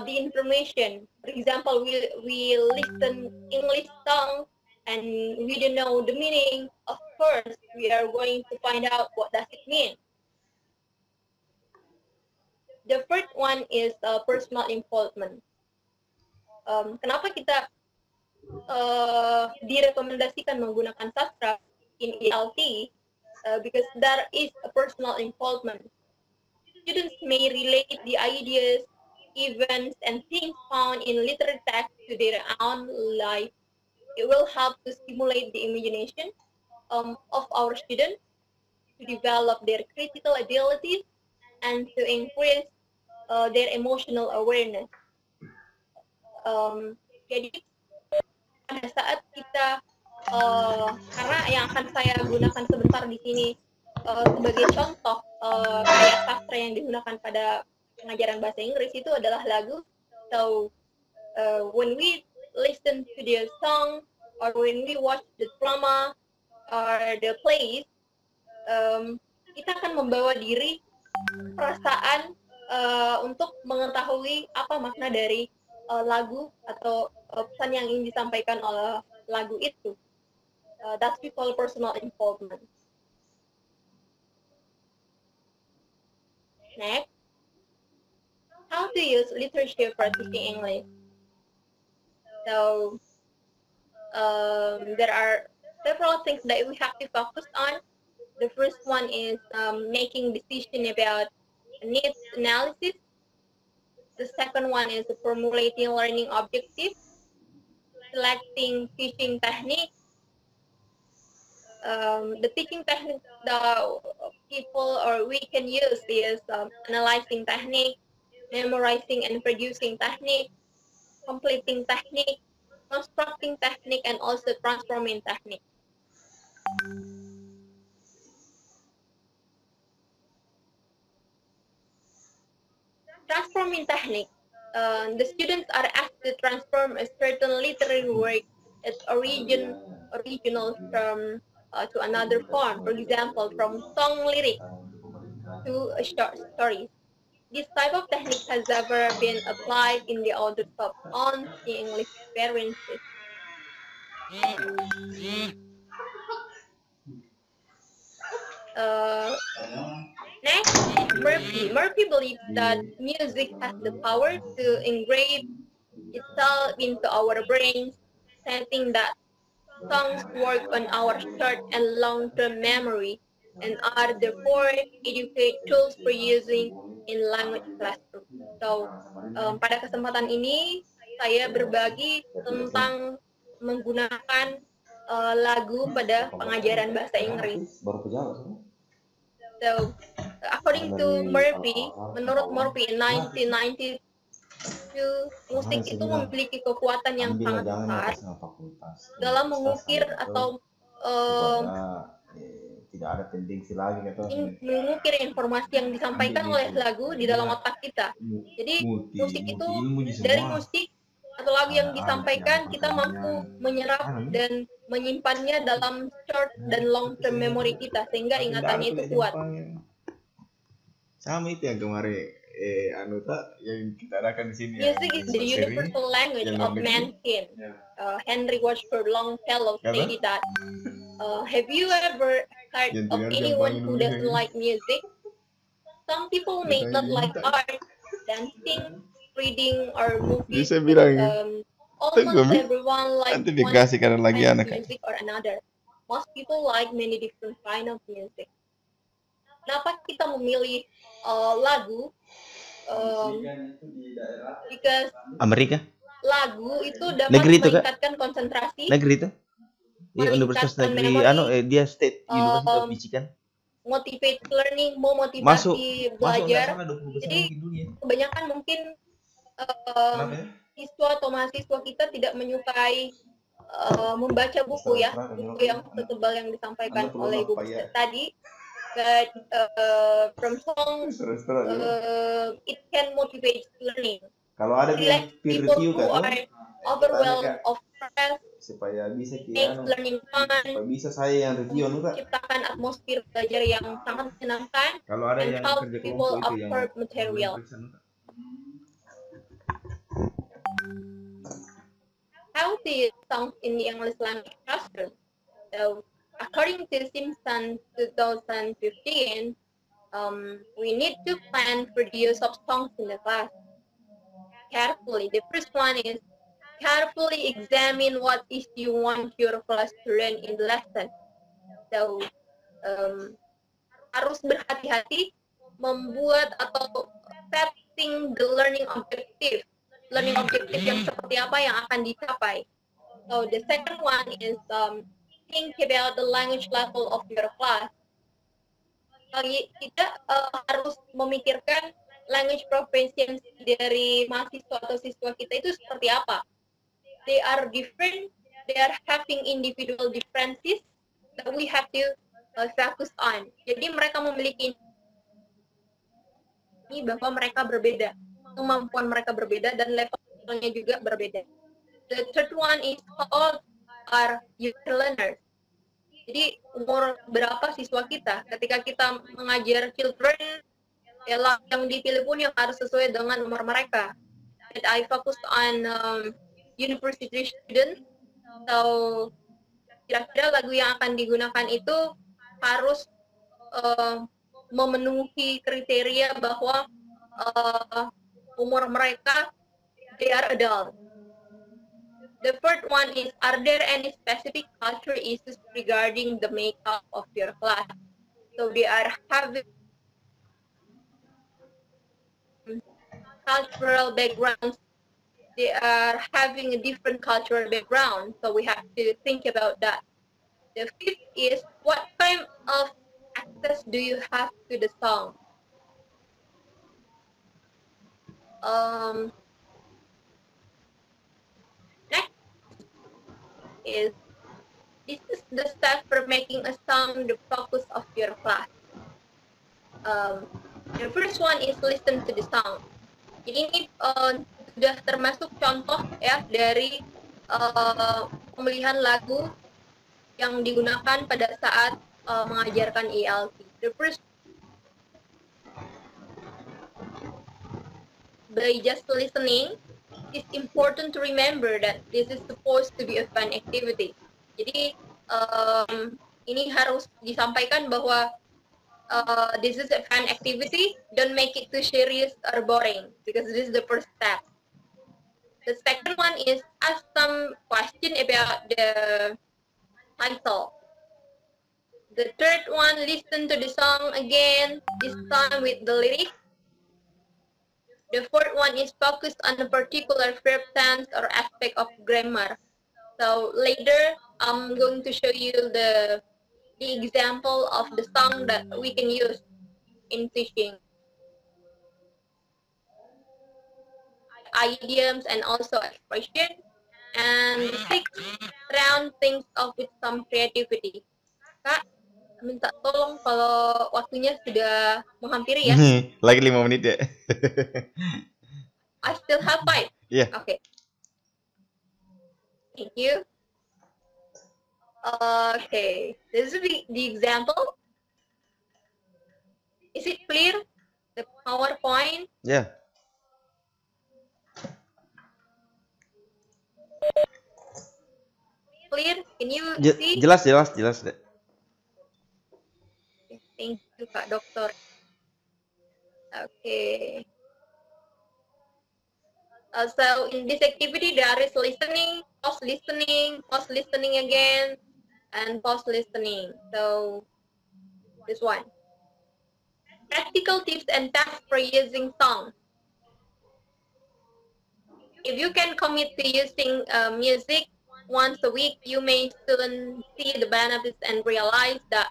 the information. For example, we listen English song and we don't know the meaning. Of course, we are going to find out what does it mean. The first one is personal involvement. Kenapa kita direkomendasikan menggunakan sastra in ELT? Because there is a personal involvement. Students may relate the ideas, events, and things found in literary text to their own life. It will help to stimulate the imagination of our students, to develop their critical abilities, and to increase their emotional awareness. Jadi pada saat kita, karena yang akan saya gunakan sebentar di sini sebagai contoh kayak sastra yang digunakan pada pengajaran bahasa Inggris itu adalah lagu. So when we listen to the song or when we watch the drama or the plays, kita akan membawa diri perasaan untuk mengetahui apa makna dari lagu atau pesan yang ingin disampaikan oleh lagu itu. That's we call personal involvement. Next, how to use literature for teaching English. So there are several things that we have to focus on. The first one is making decision about needs analysis. The second one is formulating learning objectives, selecting teaching techniques. The teaching techniques that people or we can use is analyzing technique, memorizing and producing technique, completing technique, constructing technique, and also transforming technique. Transforming technique. The students are asked to transform a certain literary work, its original from to another form. For example, from song lyric to a short story. This type of technique has ever been applied in the authors of on the English experiences. Next, Murphy believes that music has the power to engrave itself into our brains, stating that songs work on our short and long-term memory and are therefore educate tools for using in language classroom. So, pada kesempatan ini saya berbagi tentang menggunakan lagu pada pengajaran bahasa Inggris. So, according to Murphy, menurut Murphy in 1992, musik itu memiliki kekuatan yang sangat besar dalam mengukir atau tidak ada tendensi lagi mengukir informasi yang disampaikan oleh lagu di dalam otak kita. Jadi musik itu, dari musik atau lagu yang disampaikan, kita mampu menyerap dan menyimpannya dalam short dan long term memory kita sehingga ingatannya itu kuat. Sama itu yang kemarin yang kita adakan di sini. Music is the universal language of mankind. Henry Wadsworth Longfellow stated that. Have you ever heard of anyone who doesn't like music? Some people may not like art, dancing, reading, or movies. Almost everyone likes one kind of music or another. Most people like many different kind of music. Kenapa kita memilih lagu? Because Amerika? Lagu itu dapat negeri itu, meningkatkan konsentrasi. Negeri itu? Iya, Universitas meningkatkan Negeri memori, dia State University of um, Michigan. motivate learning, Masuk memotivasi masuk nggak belajar. salah 20 besar Jadi mungkin dulu ya. kebanyakan mungkin Kenapa ya? siswa atau mahasiswa kita tidak menyukai membaca buku ya, Terserah buku yang setebal yang disampaikan oleh Ibu ya. tadi. But from songs, it can motivate learning. Kalau ada Relax peer people review who kan, are overwhelmed of stress, supaya bisa makes learning supaya fun, bisa saya yang review Kak. menciptakan atmosfer belajar yang sangat menyenangkan, Kalau ada and yang help kerja people kelompok itu yang absorb material. How to use songs in the English language classroom? So, according to Simpson 2015, we need to plan for the use of songs in the class carefully. The first one is carefully examine what is you want your class to learn in the lesson. So, harus berhati-hati membuat atau setting the learning objective yang seperti apa yang akan dicapai. So the second one is think about the language level of your class. Kita harus memikirkan language proficiency dari mahasiswa atau siswa kita itu seperti apa. They are different, they are having individual differences that we have to focus on. Jadi mereka memiliki ini bahwa mereka berbeda, kemampuan mereka berbeda dan levelnya juga berbeda. The third one is how old are your learners. Jadi umur berapa siswa kita? Ketika kita mengajar children, ya yang dipilih pun yang harus sesuai dengan umur mereka. And I focus on university students. So kira-kira lagu yang akan digunakan itu harus memenuhi kriteria bahwa umur mereka they are adult. The fourth one is, are there any specific culture issues regarding the makeup of your class? So they are having cultural backgrounds. They are having a different cultural background. So we have to think about that. The fifth is, what kind of access do you have to the song? Next is, this is the step for making a song the focus of your class. The first one is listen to the song. Jadi ini sudah termasuk contoh ya dari pemilihan lagu yang digunakan pada saat mengajarkan ELT. The first, by just listening, it's important to remember that this is supposed to be a fun activity. Jadi ini harus disampaikan bahwa this is a fun activity. Don't make it too serious or boring, because this is the first step. The second one is ask some question about the title. The third one, listen to the song again, this time with the lyrics. The fourth one is focus on a particular verb tense or aspect of grammar. So later, I'm going to show you the example of the song that we can use in teaching. Idioms and also expression. And sixth round, things off with some creativity. Kak, minta tolong kalau waktunya sudah menghampiri ya. Lagi 5 menit ya. I still have 5. Iya. Okay. Thank you. Okay, this is the example. Is it clear? The PowerPoint? Ya. Clear? Can you see? Jelas deh. Thank you, Kak Dokter. Okay. So in this activity, there is listening, pause listening again, and pause listening. So this one. Practical tips and tasks for using songs. If you can commit to using music once a week, you may soon see the benefits and realize that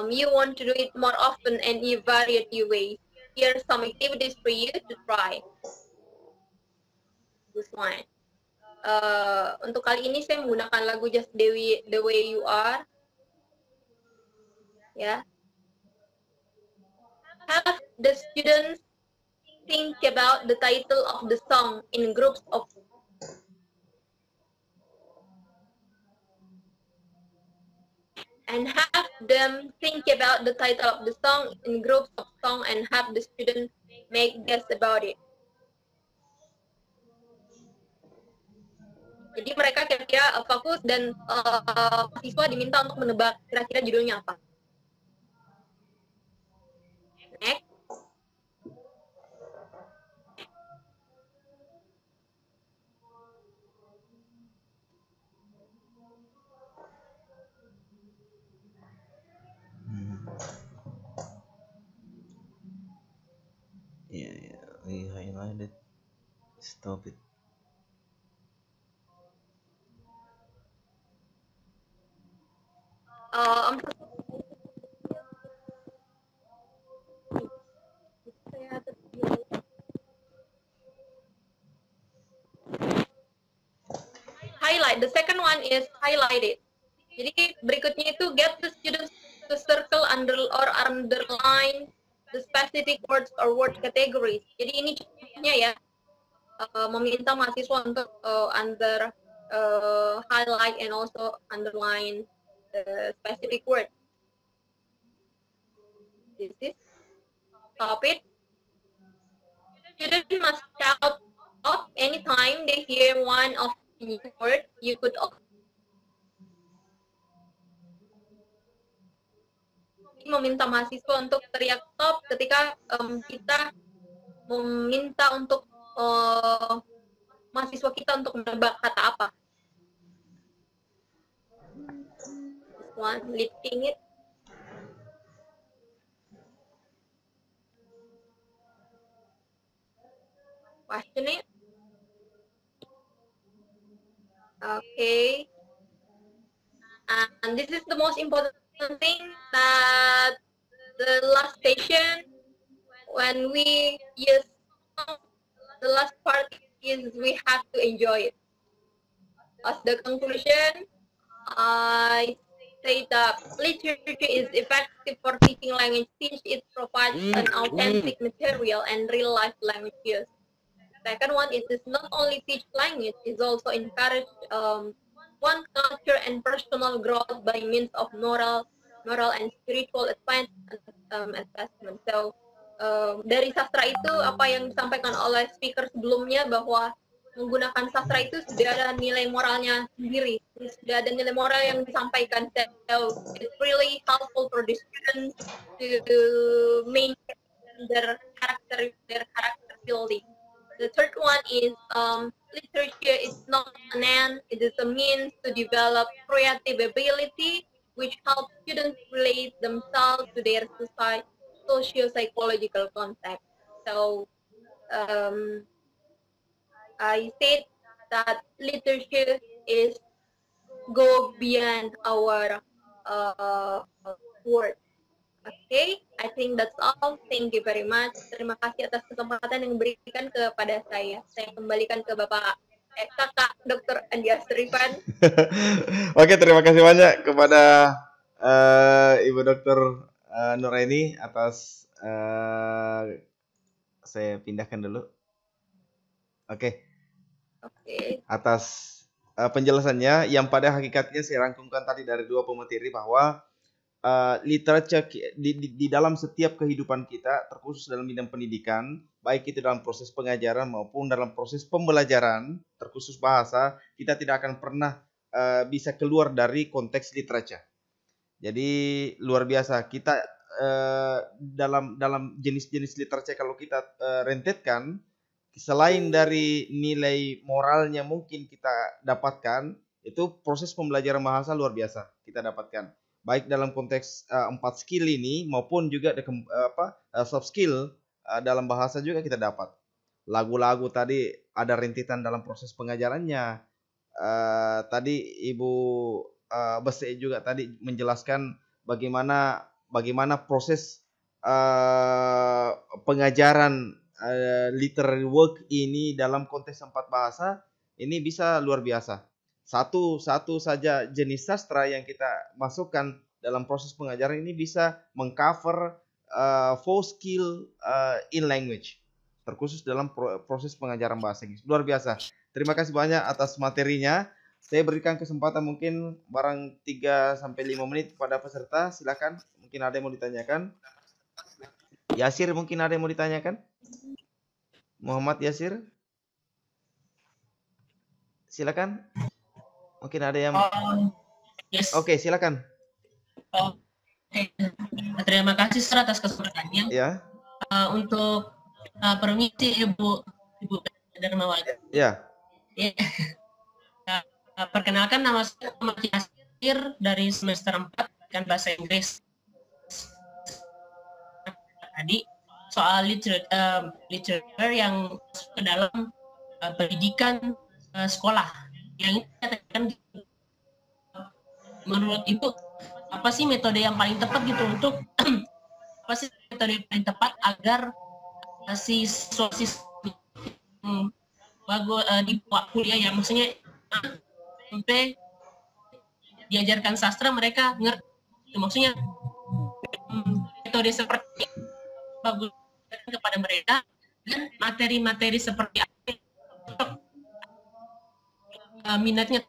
you want to do it more often and in variety ways. Here are some activities for you to try. This one. Untuk kali ini saya menggunakan lagu Just the Way You Are. Ya. Have the students think about the title of the song in groups of and have them think about the title of the song in groups of song and have the student make guess about it. Jadi mereka kira-kira fokus dan siswa diminta untuk menebak kira-kira judulnya apa. Next. Yeah, we highlighted. Stop it. Highlight. The second one is highlighted. Jadi berikutnya itu get the students to circle or underline the specific words or word categories. Jadi ini contohnya ya, meminta mahasiswa untuk highlight and also underline the specific word. This is topic. Students must shout out anytime they hear one of the words. You could meminta mahasiswa untuk teriak stop ketika kita meminta untuk mahasiswa kita untuk menebak kata apa. This one, lifting it. Question it. Okay. And this is the most important thing, that the last station, when we use the last part, is we have to enjoy it. As the conclusion, I say that literature is effective for teaching language since it provides an authentic material and real life language use. Second one, it is not only teach language, it also encourage one culture and personal growth by means of moral and spiritual assessment. So dari sastra itu apa yang disampaikan oleh speaker sebelumnya, bahwa menggunakan sastra itu sudah ada nilai moralnya sendiri, sudah ada nilai moral yang disampaikan. So it's really helpful for the students to maintain their character building. The third one is literature is not an end, it is a means to develop creative ability, which helps students relate themselves to their socio-psychological context. So I said that literature is go beyond our words. Okay, I think that's all. Thank you very much. Terima kasih atas kesempatan yang diberikan kepada saya. Saya kembalikan ke Kakak Dr. Andi Asrifan. Oke, terima kasih banyak kepada Ibu Dr. Nuraini atas saya pindahkan dulu. Oke. Atas penjelasannya yang pada hakikatnya saya rangkumkan tadi dari dua pemateri bahwa literature di dalam setiap kehidupan kita, terkhusus dalam bidang pendidikan, baik itu dalam proses pengajaran maupun dalam proses pembelajaran, terkhusus bahasa, kita tidak akan pernah bisa keluar dari konteks literature. Jadi luar biasa kita dalam jenis-jenis literature kalau kita rentetkan, selain dari nilai moralnya mungkin kita dapatkan, itu proses pembelajaran bahasa luar biasa kita dapatkan. Baik dalam konteks 4 skill ini maupun juga soft skill dalam bahasa juga kita dapat. Lagu-lagu tadi ada rentetan dalam proses pengajarannya, tadi Ibu Bese juga tadi menjelaskan bagaimana proses pengajaran literary work ini dalam konteks 4 bahasa ini bisa luar biasa. Satu saja jenis sastra yang kita masukkan dalam proses pengajaran ini bisa mengcover 4 skill in language, terkhusus dalam proses pengajaran bahasa Inggris. Luar biasa. Terima kasih banyak atas materinya. Saya berikan kesempatan mungkin barang 3-5 menit kepada peserta. Silakan, mungkin ada yang mau ditanyakan. Yasir, mungkin ada yang mau ditanyakan? Muhammad Yasir? Silakan. Mungkin ada yang... Yes. Oke, silakan. Oke. Terima kasih Sir atas kesempatannya. Ya. Untuk permisi Ibu Darmawati. Ya. Ya. Perkenalkan, nama saya Muhammad Yasir dari semester 4 kan bahasa Inggris. Tadi soal literatur yang masuk ke dalam pendidikan sekolah. Yang ini katakan menurut Ibu apa sih metode yang paling tepat gitu untuk apa sih metode yang paling tepat agar siswa bagus di kuliah ya, maksudnya sampai diajarkan sastra mereka ngerti, maksudnya metode seperti bagus kepada mereka dan materi-materi seperti apa untuk minatnya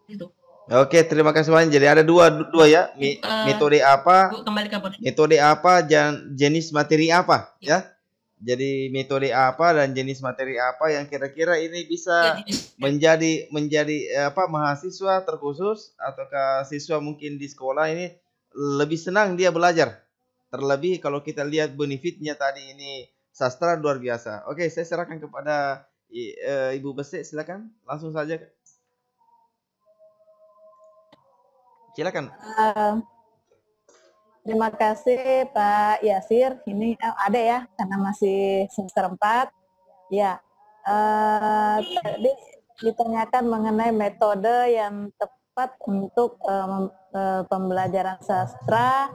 gitu. Oke, terima kasih banyak. Jadi ada dua ya, metode apa? Kembali ke metode apa dan jenis materi apa ya? Jadi metode apa dan jenis materi apa yang kira-kira ini bisa menjadi mahasiswa terkhusus ataukah siswa mungkin di sekolah ini lebih senang dia belajar. Terlebih kalau kita lihat benefitnya tadi ini sastra luar biasa. Oke, saya serahkan kepada Ibu Bese, silakan langsung saja. Silakan. Terima kasih Pak Yasir. Ini ada ya, karena masih semester 4. Ya, tadi ditanyakan mengenai metode yang tepat untuk pembelajaran sastra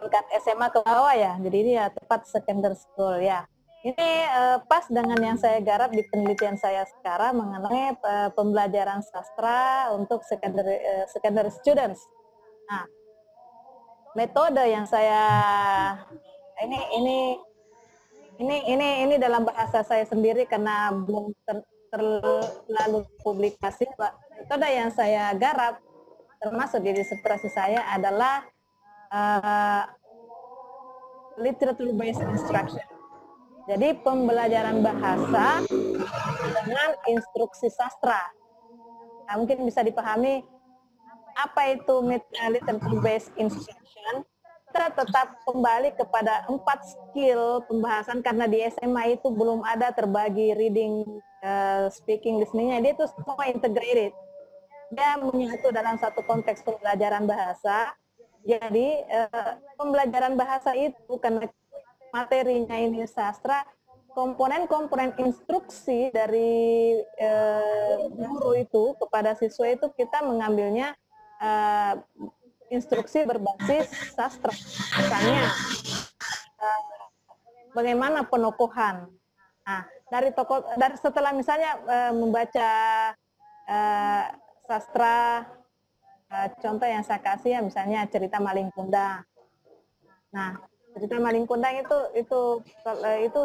tingkat SMA ke bawah ya. Jadi ini ya tepat secondary school ya. Ini pas dengan yang saya garap di penelitian saya sekarang mengenai pembelajaran sastra untuk secondary students. Nah, metode yang saya ini dalam bahasa saya sendiri karena belum terlalu publikasi. Metode yang saya garap termasuk di disertasi saya adalah literature based instruction. Jadi pembelajaran bahasa dengan instruksi sastra. Nah, mungkin bisa dipahami apa itu literature based instruction. Kita tetap kembali kepada 4 skill pembahasan karena di SMA itu belum ada terbagi reading, speaking, listening-nya. Dia itu semua integrated. Dia menyatu dalam satu konteks pembelajaran bahasa. Jadi pembelajaran bahasa itu karena materinya ini sastra, komponen-komponen instruksi dari guru itu kepada siswa itu kita mengambilnya instruksi berbasis sastra. Misalnya bagaimana penokohan. Nah, dari setelah misalnya membaca sastra, contoh yang saya kasih ya misalnya cerita Malin Kundang. Nah, cerita Malin Kundang itu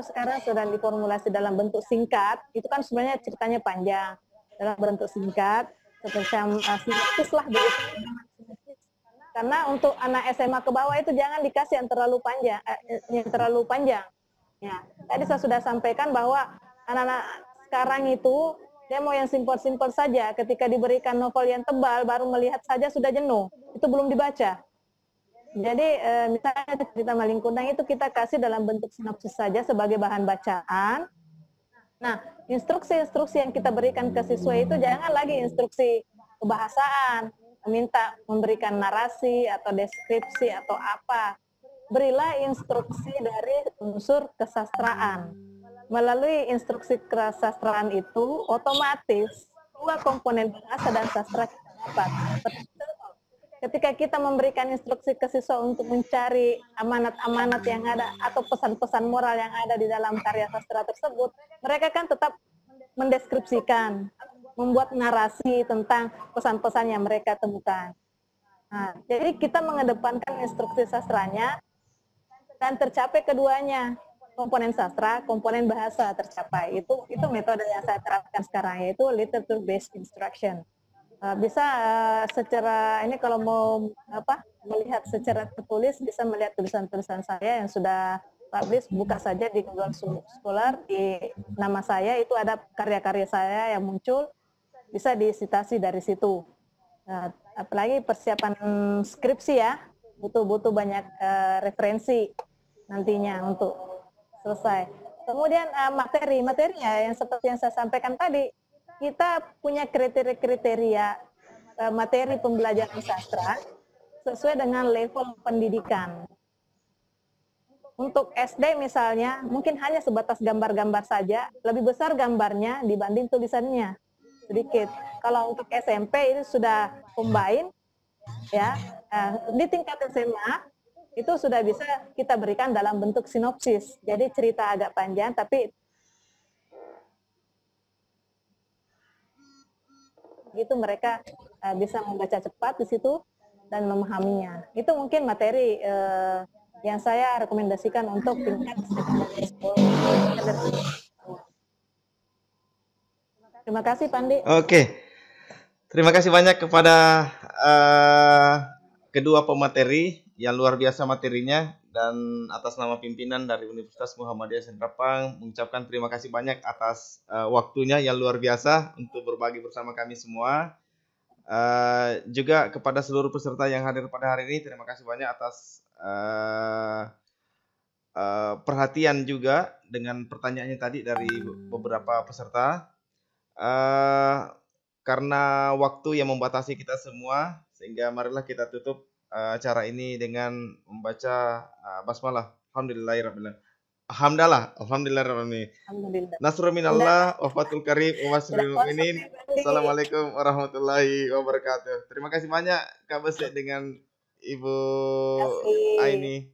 sekarang sedang diformulasi dalam bentuk singkat. Itu kan sebenarnya ceritanya panjang dalam bentuk singkat, semacam sinopsis lah begitu. Karena untuk anak SMA ke bawah itu jangan dikasih yang terlalu panjang. Ya, tadi saya sudah sampaikan bahwa anak-anak sekarang itu dia mau yang simpel-simpel saja. Ketika diberikan novel yang tebal, baru melihat saja sudah jenuh. Itu belum dibaca. Jadi misalnya cerita Malin Kundang itu kita kasih dalam bentuk sinopsis saja sebagai bahan bacaan. Nah, instruksi-instruksi yang kita berikan ke siswa itu jangan lagi instruksi kebahasaan, memberikan narasi atau deskripsi atau apa. Berilah instruksi dari unsur kesastraan. Melalui instruksi kesastraan itu otomatis dua komponen bahasa dan sastra kita dapat. Ketika kita memberikan instruksi ke siswa untuk mencari amanat-amanat yang ada atau pesan-pesan moral yang ada di dalam karya sastra tersebut, mereka kan tetap mendeskripsikan, membuat narasi tentang pesan-pesan yang mereka temukan. Nah, jadi kita mengedepankan instruksi sastranya dan tercapai keduanya, komponen sastra, komponen bahasa tercapai. Itu metode yang saya terapkan sekarang, yaitu literature based instruction. Bisa secara ini kalau mau melihat secara tertulis, bisa melihat tulisan-tulisan saya yang sudah publish, buka saja di Google Scholar, di nama saya itu ada karya-karya saya yang muncul, bisa disitasi dari situ. Apalagi persiapan skripsi ya, butuh banyak referensi nantinya untuk selesai. Kemudian materi ya, yang seperti yang saya sampaikan tadi, kita punya kriteria materi pembelajaran sastra sesuai dengan level pendidikan. Untuk SD misalnya, mungkin hanya sebatas gambar-gambar saja, lebih besar gambarnya dibanding tulisannya, sedikit. Kalau untuk SMP ini sudah combine, ya, di tingkat SMA itu sudah bisa kita berikan dalam bentuk sinopsis. Jadi cerita agak panjang, tapi itu mereka bisa membaca cepat di situ dan memahaminya. Itu mungkin materi yang saya rekomendasikan untuk tingkat sekolah. Terima kasih Pandi. Oke, terima kasih banyak kepada kedua pemateri yang luar biasa materinya, dan atas nama pimpinan dari Universitas Muhammadiyah Sentrapang mengucapkan terima kasih banyak atas waktunya yang luar biasa untuk berbagi bersama kami semua. Juga kepada seluruh peserta yang hadir pada hari ini, terima kasih banyak atas perhatian juga dengan pertanyaannya tadi dari beberapa peserta. Karena waktu yang membatasi kita semua, sehingga marilah kita tutup acara ini dengan membaca basmalah. Alhamdulillahirrahmanirrahim. Nasrul minallah wa fathul karim wa masrul mu'minin. Assalamualaikum warahmatullahi wabarakatuh. Terima kasih banyak Kak Besek dengan Ibu Aini.